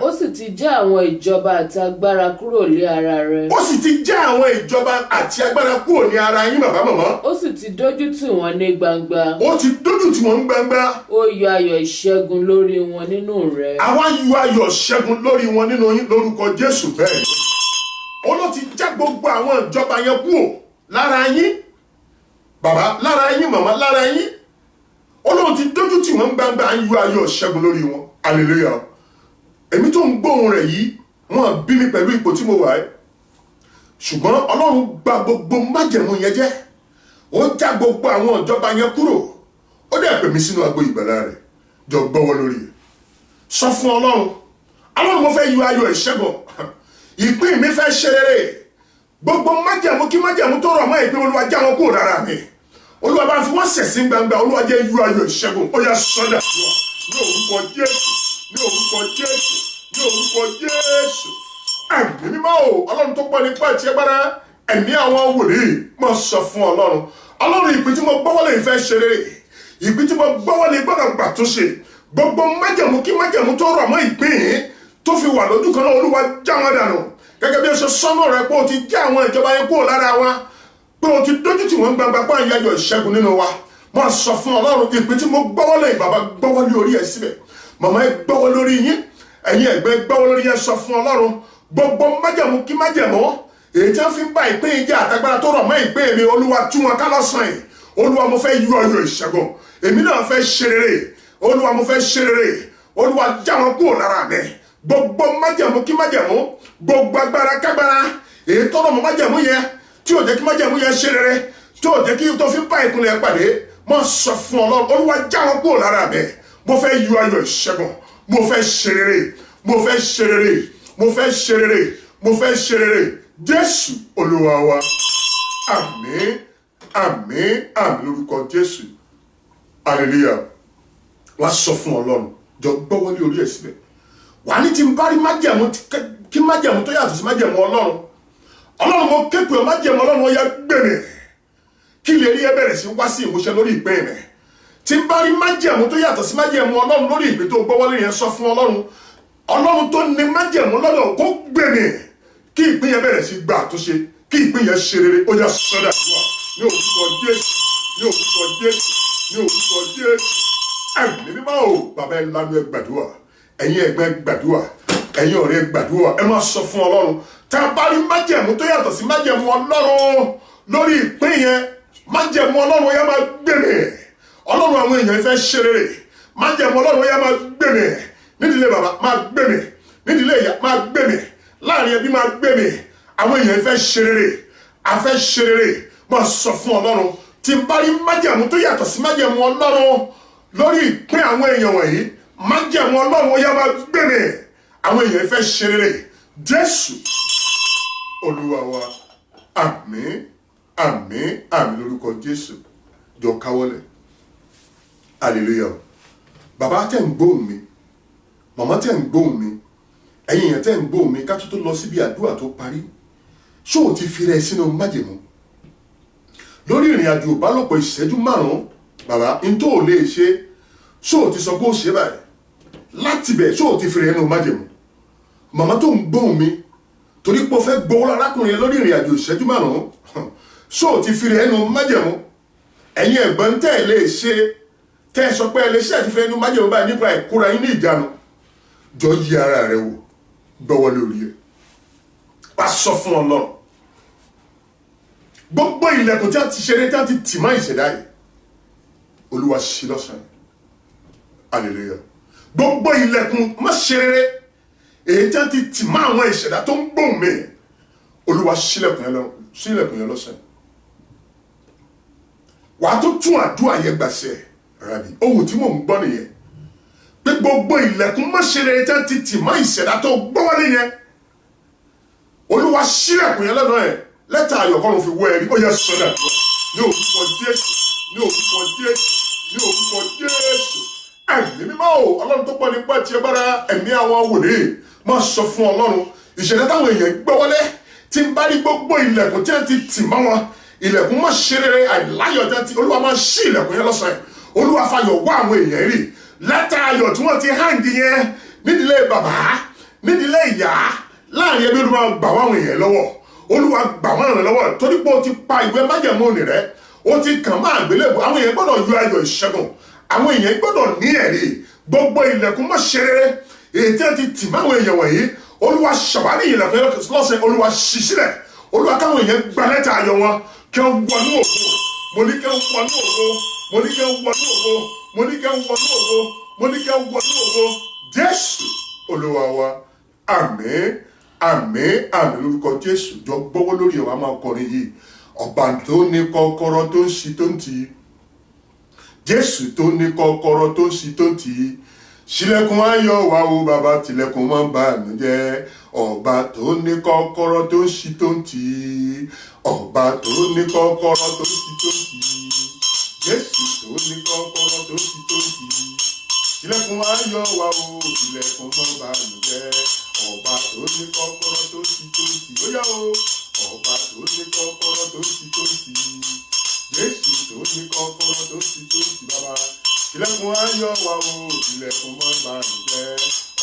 Ó sì ti já àwọn ìjọba àti agbára kúrò lé ara rẹ̀. Ó sì ti já àwọn ìjọba àti agbára kúrò ní ara yín bàbá màmá. Ó sì ti dójú tì wọ́n ní gbangba. Ó ti dójú tì wọ́n gbangba. Ó yọ ayọ̀ ìṣẹ́gun lórí wọn nínú rẹ̀. Àwa yọ ayọ̀ ìṣẹ́gun lórí wọn nínú yín lórúkọ Jésù bẹ́ẹ̀ ni. Ó ló ti já gbogbo àwọn ìjọba yẹn kúrò lára yín bàbá, lára yín màmá, lára yín. Ó ló ti dójú tì wọ́n gbangba. À ń yọ ayọ̀ ìṣẹ́gun lórí wọn. Hallelujah. Èmi tó ń gbóhùn rẹ̀ yìí wọ́n bí mi pẹ̀lú ipò tí mo wà ẹ́. Ṣùgbọ́n Ọlọ́run gba gbogbo májẹ̀mú yẹn jẹ́. Ó já gbogbo àwọn ìjọba yẹn kúrò. Ó dẹ̀ pè mí sínú agbo ìgbàlà rẹ̀. Jọ gbọ́wọ́ lórí ẹ̀. Sọ fún Ọlọ́run. Ọlọ́run mo fẹ́ yọ ayọ̀ ìṣẹ́gun. Ìpín mi fẹ́ ṣe rere. Gbogbo májẹ̀mú kí májẹ̀mú tó rọ̀ mọ́ ìpín Olúwa já wọn kúrò lára mi. Olúwa bá fi wọ́n sẹ̀ sí gbangba. Olúwa jẹ́ yọ ayọ̀ ìṣẹ́gun. Ó yá sọ́dà ní orúkọ Jésù. Ní orúkọ Jésù. Ní orúkọ Jésù. Ẹ̀mí mímọ́ o. Ọlọ́run tó pọ̀ nípa ìtì agbára ẹ̀mí àwọn wòlíì. Mo sọ fún Ọlọ́run. Ọlọ́run ìpín tí mo gbọ́wọ́lé ìfẹ́ ṣe rere. ìpín tí mo gbọ́wọ́lé gbọ́dọ̀ gbà tó ṣe. Gbogbo májẹ̀mú kí májẹ̀mú tó rọ̀ mọ́ ìpín yìí tó fi wà lójú kan náà Olúwa já wọn dànù. Gẹ́gẹ́ bí o ṣe sọ́nà rẹ̀ pé o ti já àwọn ìjọba yẹn kúrò lára wa, pé o ti dójú tì wọ́n gbangba pé àyájọ́ ìṣẹ́gun nínú wa. Mo sọ fún Ọlọ́run ìpín tí mo gbọ́wọ́lé, bàbá gbọ́wọ́lé orí ẹ̀ síbẹ̀, màmá ẹ gbọ́wọ́ lórí yín, ẹ̀yin ẹ̀gbẹ́ gbọ́wọ́ lórí yẹn. Sọ fún Ọlọ́run gbogbo májẹ̀mú kí májẹ̀mú èyí tí wọ́n fi ń bá ìpín yìí jẹ́ àtagbára tó rọ̀ mọ́ ìpín mi, Olúwa tú wọn ká lọ́sàn yìí. Olúwa mo fẹ́ yọ ayọ̀ ìṣẹ́gun, èmi náà fẹ́ ṣe rere. Olúwa mo fẹ́ ṣe rere. Olúwa já wọn kúrò lára mi. Gbogbo májẹ̀mú kí májẹ̀mú, gbogbo agbára kágbára èyí tó rọ̀ mọ́ májẹ̀mú yẹn tí ò jẹ́ kí májẹ̀mú yẹn ṣe rere, tí ò jẹ́ kí tó fi ń bá ìpínlẹ̀ pàdé, mo sọ fún Ọlọ́run Olúwa já wọn kúrò lára mi. Mo fẹ́ yọ ayọ̀ ìṣẹ́gun, mo fẹ́ ṣe rere, mo fẹ́ ṣe rere, mo fẹ́ ṣe rere, mo fẹ́ ṣe rere. Jésù Olúwa wa. Àmín, àmín, àmín lórúkọ Jésù. Hallelujah. Wá sọ fún Ọlọ́run, jọ gbọ́wọ́lé orí ẹ̀ síbẹ̀. Wà ní tí n bá rí májẹ̀mú kí májẹ̀mú tó yàtọ̀ sí májẹ̀mú Ọlọ́run. Ọlọ́run mo ké pè ọ́, májẹ̀mú Ọlọ́run ó yá gbè mí. Kí lè rí ẹ bẹ̀rẹ̀ sí wá sí ìmúṣẹ lórí ìpín mi. Tí n bá rí májẹ̀mú tó yàtọ̀ sí májẹ̀mú Ọlọ́run lórí ìpín tó gbọ́wọ́lé yẹn, sọ fún Ọlọ́run. Ọlọ́run tó ní májẹ̀mú lọ́dọ̀ kó gbè mí. Kí ìpín yẹn bẹ̀rẹ̀ sí gbà àtúnṣe, kí ìpín yẹn ṣe rere. Ó yá sọ́dà wá ní orúkọ Jésù, ní orúkọ Jésù, ní orúkọ Jésù. Ẹ̀mí mímọ́ o, bàbá ẹ lanu ẹ gbàdúrà, ẹ̀yin ẹ̀gbẹ́ gbàdúrà, ẹ̀yin ọ̀rẹ́ gbàdúrà. Ẹ máa sọ fún Ọlọ́run, tá a bá rí májẹ̀mú tó yàtọ̀ sí májẹ̀mú Ọlọ́run lórí ìpín yẹn, májẹ̀mú Ọlọ́run yẹn máa gbè mí. Ọlọ́run àwọn èèyàn fẹ́ ṣe rere, májẹ̀mú Ọlọ́run yẹn máa gbè mí. Nídìílé bàbá máa gbè mí, nídìílé ìyá máa gbè mí, láàrin ẹbí máa gbè mí. Àwọn èèyàn fẹ́ ṣe rere, a fẹ́ ṣe rere. Máa sọ fún Ọlọ́run, tí n bá rí májẹ̀mú tó yàtọ̀ sí májẹ̀mú Ọlọ́run lórí ìpín àwọn èèyàn wọ̀nyí, májẹ̀mú Ọlọ́run ó yá máa gbè mí. Àwọn èèyàn fẹ́ ṣe rere. Jésù Olúwa wa. Àmín, àmín, àmín lórúkọ Jésù. Jọ káwọ́lẹ̀. Hallelujah. Bàbá tẹ́ ń gbóhùn mi, màmá tẹ́ ń gbóhùn mi, ẹ̀yin èèyàn tẹ́ ń gbóhùn mi, ká tó lọ síbi àdúrà tó parí. Ṣé o ti fi rẹ sínú májẹ̀mú lórí ìrìn àjò ìbálòpọ̀ ìṣẹ́jú 5? Bàbá n tó lè ṣe, ṣé o ti sọ pé ó ṣe báyìí? Láti bẹ̀ ṣé o ti fi rẹ nínú májẹ̀mú? Màmá tó ń gbóhùn mi, torí pé o fẹ́ gbowó arákùnrin yẹn lórí ìrìn àjò ìṣẹ́jú 5, ṣé o ti fi rẹ nínú májẹ̀mú? Ẹ̀yin ẹ̀gbọ́n tẹ́ ẹ lè ṣe, tẹ́ ẹ sọ pé ẹ lè ṣe àti fi rẹ nínú májẹ̀mú báyìí nípa ìkóra yín ní ìjánu. Jọ yí ara rẹ wò, gbọ́wọ́ lórí ẹ̀. Wá sọ fún Ọlọ́run, gbogbo ilẹ̀kùn tí a ti ṣeré tí a ti tì mọ́ ìṣẹ̀dá yìí, Olúwa ṣí lọ́sàn-án. Hallelujah. Gbogbo ilẹ̀kùn má ṣe rere èyí tí a ti tì mọ́ àwọn ìṣẹ̀dá tó ń gbóhùn mi, Olúwa ṣí ilẹ̀kùn yẹn lọ́sàn-án. Wàá tó tún àdúrà yẹn gbàṣẹ rabi. Ohun tí mò ń gbọ́ nìyẹn, pé gbogbo ilẹ̀kùn má ṣe rere tí a ti tì mọ́ ìṣẹ̀dá tó gbọ́wọ́lé yẹn, Olúwa ṣí ilẹ̀kùn yẹn lọ́dọ̀ ẹ̀. Lẹ́tà ayọ̀ kọ́ ló fi wọ́ ẹ̀rí. Ó yẹ sọ́dà ní orúkọ Jésù, ní orúkọ Jésù, ní orúkọ Jésù. Ẹ̀mí mímọ́ o, Ọlọ́run tó pọ̀ nípa ti agbára, ẹ̀mí àwọn wòlíì, máa sọ fún Ọlọ́run, ìṣẹ̀dá táwọn èèyàn gbé wọlé, tí ń bá rí gbogbo ilẹ̀kùn tí wọ́n ti tì mọ́ wọn, ilẹ̀kùn má ṣe rere àìláyọ̀ tí wọ́n ti, Olúwa máa ṣí ilẹ̀kùn yẹn lọ́sàn-án. Olúwa fayọ̀ wá àwọn èèyàn rí. Lẹ́tà ayọ̀ tí wọ́n ti hàǹdì yẹn nídìílé bàbá, nídìílé ìyá, láàrin ẹbí, Olúwa gbà wá àwọn èèyàn lọ́wọ́. Olúwa gbà wọ́n ràn lọ́wọ́, torí pé o ti pa ìwé májẹ̀mú òní rẹ, o ti kàn máa àgbélébùú. Àwọn èèyàn gbọ́dọ̀ yọ ayọ̀ ìṣẹ́gun, àwọn èèyàn gbọ́dọ̀ ní ẹ̀rí. Gbogbo ilẹ̀kùn má ṣe rere èyí tí a ti tì máwọn èèyàn wọ̀nyí, Olúwa ṣàwárí ilẹ̀kùn lọ́sẹ̀, Olúwa ṣí sílẹ̀. Olúwa káwọn èèyàn gba lẹ́tà ayọ̀ wọn, kí wọ́n wọnú ògo. Mo ní kí wọ́n wọnú ògo, mo ní kí wọ́n wọnú ògo, mo ní kí wọ́n wọnú ògo, mo ní kí wọ́n wọnú ògo. Jésù Olúwa wa. Àmín, àmín, àmín lórúkọ Jésù. Jọ gbọ́wọ́ lórí ẹ̀ wá máa kọrin yìí. Ọba tó ní kọ́kọ́rọ́ tó ń ṣí tó ń tì í, Jésù tó ní kọ́kọ́rọ́ tó ń ṣí tó ń tì í. Ṣílẹ̀kùn ayọ̀ wá o bàbá, tilẹ̀kùn má bànújẹ́. Ọba tó ní kọ́kọ́rọ́ tó ń ṣí tó ń tì í, ọba tó ní kọ́kọ́rọ́ tó ń ṣí tó ń tì í. Jésù tó ní kọ́kọ́rọ́ tó ń ṣí tó ń tì í. Ṣílẹ̀kùn ayọ̀ wá o, tilẹ̀kùn má bànújẹ́. Ọba tó ní kọ́kọ́rọ́ tó ń ṣí tó ń tì í. Ó yá o, ọba tó ní kọ́kọ́rọ́ tó ń ṣí tó ń tì í. Jésù tó ní kọ́kọ́rọ́ tó ń ṣí tó ń tì í bàbá. ilẹ̀kùn ayọ̀ wa o ilẹ̀kùn mọ́ bàjẹ́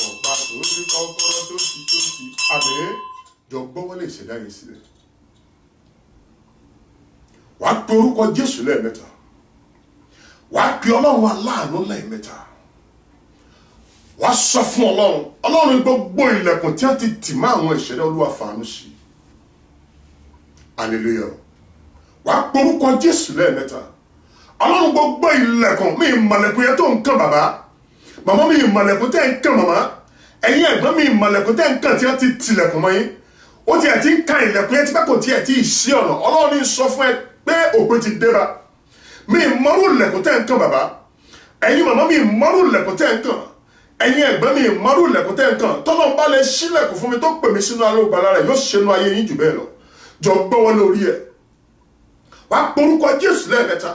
ọ̀pá tó ní kọ́kọ́rọ́ tó ti àmín jọ gbọ́wọ́lé ìṣẹ̀dá yìí sílẹ̀ wàá pe orúkọ Jésù lẹ́ẹ̀mẹ́ta wàá pe Ọlọ́run aláàánú lẹ́ẹ̀mẹ́ta wàá sọ fún Ọlọ́run gbogbo ilẹ̀kùn tí a ti tì mọ́ àwọn ìṣẹ̀dá Olúwa fàánú sí hallelujah wàá pe orúkọ Jésù lẹ́ẹ̀mẹ́ta Ọlọ́run gbogbo ilẹ̀kùn mi ìmọ̀lẹ̀kùn yẹn tó ń kàn bàbá màmá mi ìmọ̀lẹ̀kùn tẹ́ ń kàn màmá ẹ̀yin ẹ̀gbọ́n mi ìmọ̀lẹ̀kùn tẹ́ ń kàn tí wọ́n ti tilẹ̀kùn mọ́ yín ó tiẹ̀ ti ń kan ilẹ̀kùn yẹn tí bá kò tiẹ̀ ti ṣí ọ̀nà Ọlọ́run ní sọ fún ẹ pé òpin ti dé bá mi ìmọ̀rú ilẹ̀kùn tẹ́ ń kàn bàbá ẹ̀yin màmá mi ìmọ̀rú ilẹ̀kùn tẹ́ ń kàn ẹ̀yin ẹ̀gbọ́n mi ìmọ̀rú ilẹ̀kùn tẹ́ ń kàn tọ́lọ́run bá lè ṣílẹ̀kùn fún mi tó pè mí sínú alẹ́ ògbàlà rẹ̀ yóò ṣẹnu ayé yín jù bẹ́ẹ̀ lọ jọ gbọ́wọ́ lórí ẹ̀ wàá porúkọ Jésù lẹ́ẹ̀mẹ́ta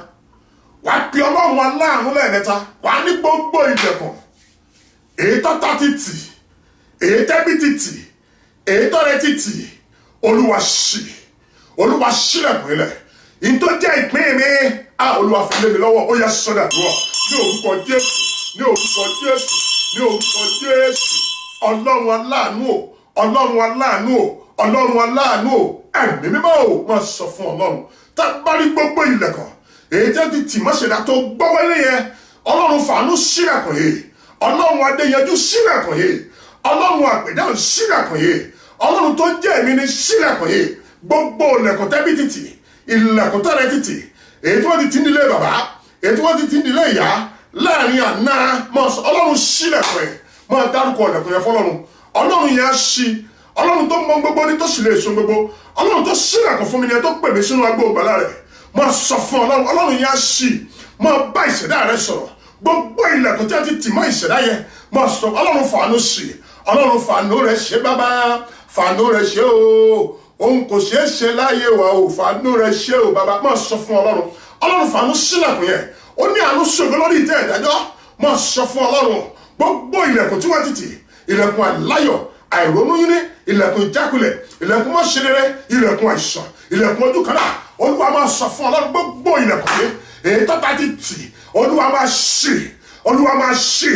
wàá pe Ọlọ́run aláàánú lẹ́ẹ̀mẹ́ta wàá ní gbogbo ilẹ̀kùn èyí tọ́ta ti tì èyí tẹ́bí ti tì èyí tọ́rẹ ti tì Olúwa ṣílẹ̀kùn ilẹ̀ ìtọ́ jẹ́ ìpín mi Olúwa fi lé mi lọ́wọ́ ó yá sọ́dà lọ́wọ́ ní orúkọ Jésù ní orúkọ Jésù ní orúkọ Jésù Ọlọ́run aláàánú o Ọlọ́run aláàánú o Ọlọ́run aláàánú o ẹ̀mí mímọ́ o máa sọ fún Ọlọ́run tá a bá rí gbogbo ilẹ̀kùn èyí tẹ́ ti tì mọ́ṣẹ̀dá tó gbọ́wọ́lé yẹn Ọlọ́run fàánú ṣílẹ̀kùn yìí Ọlọ́run adéyanjú ṣílẹ̀kùn yìí Ọlọ́run àpèdáhùn ṣílẹ̀kùn yìí Ọlọ́run tó jẹ́ èmi ní ṣílẹ̀kùn yìí gbogbo ilẹ̀kùn tẹ́bí títì ilẹ̀kùn tẹ́rẹ títì èyí tí wọ́n ti tì nílé bàbá èyí tí wọ́n ti tì nílé ìyá láàrin àná Ọlọ́run ṣílẹ̀kùn yìí máa dárúkọ ilẹ̀kùn yẹn fọlọ́run Ọlọ́run yẹn á ṣí Ọlọ́run tó mọ gbogbo ní tó sì lè so gbogbo Ọlọ́run tó ṣílẹ̀kùn fún mi yẹn tó pè mí sínú agbó ògbàlà rẹ̀ máa sọ fún Ọlọ́run yẹn á ṣí máa bá ìṣẹ̀dá rẹ̀ sọ̀rọ̀ gbogbo ilẹ̀kùn tí a ti tì mọ́ ìṣẹ̀dá yẹn máa sọ Ọlọ́run fàánú ṣí Ọlọ́run fàánú rẹ̀ ṣe bàbá fàánú rẹ̀ ṣe o òun kò ṣeé ṣe láyé wa o fàánú rẹ̀ ṣe o bàbá máa sọ fún Ọlọ́run fàánú ṣílẹ̀kùn yẹn ó ní àánú ṣògo lórí ìtẹ́ ìdájọ́ máa sọ fún Ọlọ́run gbogbo ilẹ̀kùn tí wọ́n ti tì ilẹ̀kùn àláyọ̀ àìrónú yín ní ilẹ̀kùn ìjákulẹ̀ ilẹ̀kùn mọ́ṣẹ́rẹ́rẹ́ ilẹ̀kùn àìsàn ilẹ̀kùn ojú kan náà Olúwa máa sọ fún Ọlọ́run gbogbo ilẹ̀kùn yìí èyí tọ́ta ti tì Olúwa máa ṣí Olúwa máa ṣí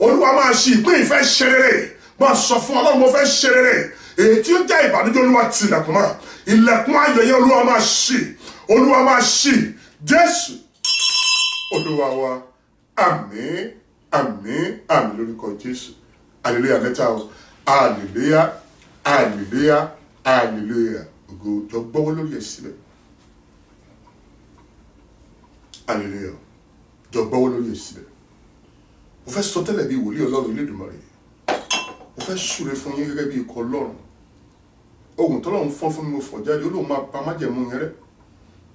Olúwa máa ṣí ìpín ìfẹ́ ṣerere máa sọ fún Ọlọ́run mo fẹ́ ṣerere èyí tí ó jẹ́ ìbànújẹ́ Olúwa ti ilẹ̀kùn mọ́ ilẹ̀kùn ayọ̀ yẹn Olúwa máa ṣí Olúwa máa ṣí Jésù Olúwa wa àmín àmín àmín lórúkọ Jésù hallelujah mẹ́ta o hallelujah hallelujah hallelujah ògo jọ gbọ́wọ́ lórí ẹ̀ síbẹ̀ hallelujah jọ gbọ́wọ́ lórí ẹ̀ síbẹ̀ mo fẹ́ sọ tẹ́lẹ̀ bí wòlíì Ọlọ́run Elédùmarè mo fẹ́ súre fún yín gẹ́gẹ́ bí ikọ̀ Ọlọ́run ohun tọ́lọ́run fọ́n fún mi mo fọ̀ jáde Olóhùn máa pa májẹ̀mú yẹn rẹ́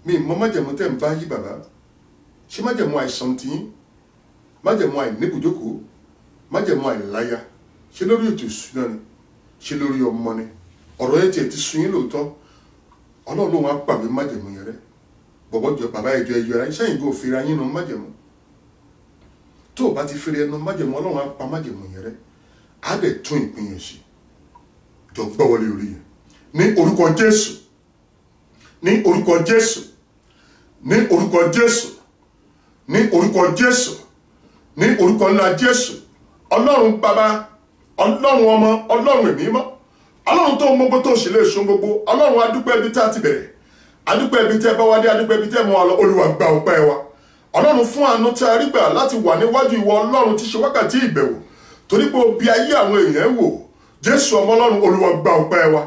mi mọ májẹ̀mú tẹ́ ń bá yí bàbá ṣé májẹ̀mú àìsàn tí yín májẹ̀mú àìníbùjókòó májẹ̀mú àìláyà ṣé lórí ètò ìṣúná ni ṣé lórí ọmọ ni ọ̀rọ̀ yẹn tiẹ̀ ti sun yín lóòótọ́ Ọlọ́run lòun á pàwé májẹ̀mú yẹn rẹ́ bọ̀bọ̀ jọ bàbá ẹjọ́ ẹjọ́ ara iṣẹ́ ìgò òfin ayé nu májẹ̀mú tó o bá ti fẹ́rẹ̀ ẹnu májẹ̀mú Ọlọ́run á pa májẹ̀mú yẹn rẹ́ á dẹ̀ tún ìpín yẹn ṣe jọ gbọ́wọ́lé orí yẹn ní orúkọ Jésù ní orúkọ Jésù ní orúkọ Jésù ní orúkọ Jésù ní orúkọ ńlá Jésù Ọlọ́run bàbá Ọlọ́run ọmọ Ọlọ́run ẹ̀mí mọ́ Ọlọ́run tó mọ gbogbo tó ṣe lè ṣun gbogbo Ọlọ́run adúpẹ́ ibi tá a ti bẹ̀rẹ̀ adúpẹ́ ibi tẹ́ bá wá dé adúpẹ́ ibi tẹ́ mọ́ wa lọ Olúwa gba ọpẹ́ wa Ọlọ́run fún àánú tí a rí gbà láti wà níwájú ìwọ Ọlọ́run tí ṣe wákàtí ìbẹ̀wò torí pé o bí ayé àwọn èèyàn wò Jésù ọmọ Ọlọ́run Olúwa gba ọpẹ́ wa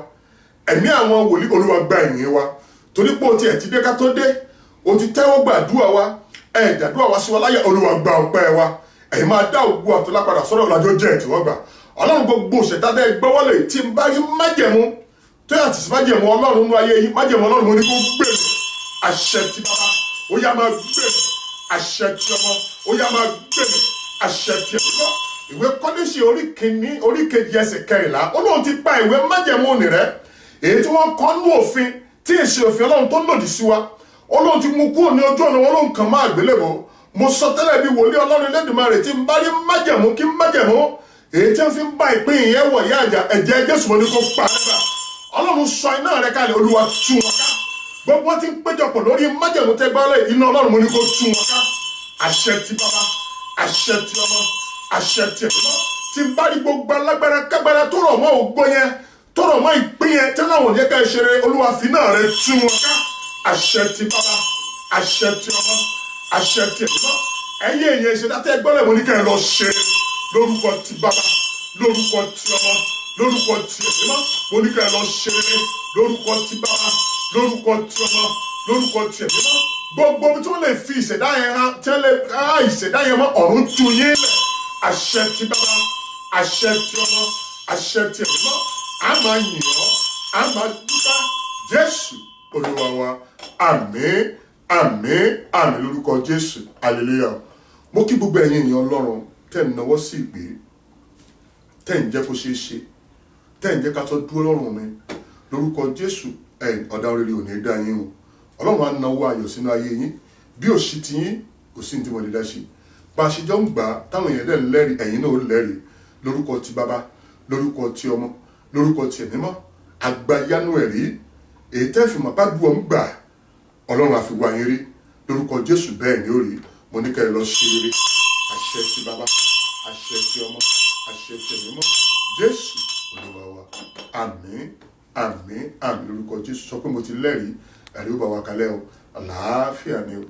ẹ̀mí àwọn wòlíì Olúwa gba ìyìn wa torí pé o ti ẹ̀ ti dé ká tó dé o ti tẹ́wọ́ gbàdúrà wa dàdúrà wa sí wa láyé Olúwa gba ọpẹ́ wa ẹ̀yin máa dá ògbó àtọ́lá padà sọ́dọ̀ ọ̀làjọ́ jẹ́ ìtìwọ́gbà Ọlọ́run gbogbo òṣètàdé gbọ́wọ́lẹ̀ tí ń bá rí májẹ̀mú tó yàtì sí májẹ̀mú Ọlọ́run nínú ayé yìí májẹ̀mú Ọlọ́run mo ní kó gbé mi àṣẹ ti bàbá ó yá máa gbé mi àṣẹ ti ọmọ ó yá máa gbé mi àṣẹ ti ẹ̀kọ́ ìwé Kọ́díṣì orí kejì ẹsẹ̀ 14 Ọlọ́run ti pa ìwé májẹ̀mú òní rẹ̀ èyí tí wọ́n kọ́ nú òfin tí èsì òfin Ọlọ́run tó lòdì sí wa Ọlọ́run ti mú kúrò ní ojú ọ̀nà wọn lóhùn kan máa gbélébọ̀ mo sọ tẹ́lẹ̀ bí wòlíì Ọlọ́run Elédùmarè tí ń bá rí májẹ̀mú kí májẹ̀mú èyí tí wọ́n fi ń bá ìpín ìyẹn wọ̀ yá àjà ẹ̀jẹ̀ Jésù mo ní kó pa nígbà Ọlọ́run sọ iná rẹ̀ kalẹ̀ Olúwa tú wọn ká gbogbo wọn ti ń péjọpọ̀ lórí májẹ̀mú tẹ́gbọ́lẹ̀ iná Ọlọ́run mo ní kó tú wọn ká àṣẹ ti bàbá àṣẹ ti ọmọ àṣẹ ti ẹ̀mí mímọ́ tí n bá rí gbogbo alágbára kágbára tó rọ̀ mọ́ ògbó yẹn tó rọ̀ mọ́ ìpín yẹn tí láwọn ò yẹ ká ṣe rere Olúwa fi náà rẹ tú wọn ká àṣẹ ti bàbá àṣẹ ti ọmọ àṣẹ ti ẹ̀mí mímọ́ ẹ̀yin èèyàn ìṣẹ̀dátẹ́ gbọ́dọ̀ mo ní kẹ́ ẹ lọ ṣe lórúkọ ti bàbá lórúkọ ti ọmọ lórúkọ ti ẹ̀mí mímọ́ mo ní kẹ́ ẹ lọ ṣe lórúkọ ti bàbá lórúkọ ti ọmọ lórúkọ ti ẹ̀mí mímọ́ gbogbo tí wọ́n lè fi ìṣẹ̀dá yẹn hàn tẹ́lẹ̀ ìṣẹ̀dá yẹn mọ́ ọ̀run tú yín lẹ̀ àṣẹ ti bàbá àṣẹ ti ọmọ àṣẹ ti ẹ̀mí mímọ́ a máa yìn ọ́ a máa dúpẹ́ Jésù Olúwa wa àmín àmín àmín lórúkọ Jésù hallelujah. Mo kí gbogbo ẹ̀yin ènìyàn Ọlọ́run tẹ́ ń nawọ́ sí ìgbé tẹ́ ń jẹ́ kó ṣeé ṣe tẹ́ ń jẹ́ ká tó dúró lọ́rùn mi lórúkọ Jésù ọ̀dà oríire ò ní dá yín o Ọlọ́run á nawọ́ ayọ̀ sínú ayé yín bí ò sí ti yín kò sí ní tí mo lè dá ṣe bá a ṣe jọ ń gbà á táwọn èèyàn dẹ̀ ń lẹ́rìí ẹ̀yin náà ó lẹ́rìí lórúkọ ti bàbá lórúkọ ti ọmọ lórúkọ ti ẹ̀mí mímọ́ àgbáyanu ẹ̀rí èyí tẹ́ fi mọ̀ bá du ọ̀ ń gbà Ọlọ́run á fi wá yín rí lórúkọ Jésù bẹ́ẹ̀ ni ó rí mo ní kẹ́ ẹ lọ ṣe rere àṣẹ ti bàbá àṣẹ ti ọmọ àṣẹ ti ẹ̀mí mímọ́ Jésù Olúwa wa àmín àmín àmín lórúkọ Jésù sọ pé mo ti lẹ́rìí ẹ̀rí ó bá wa kalẹ̀ o àlàáfíà ni o.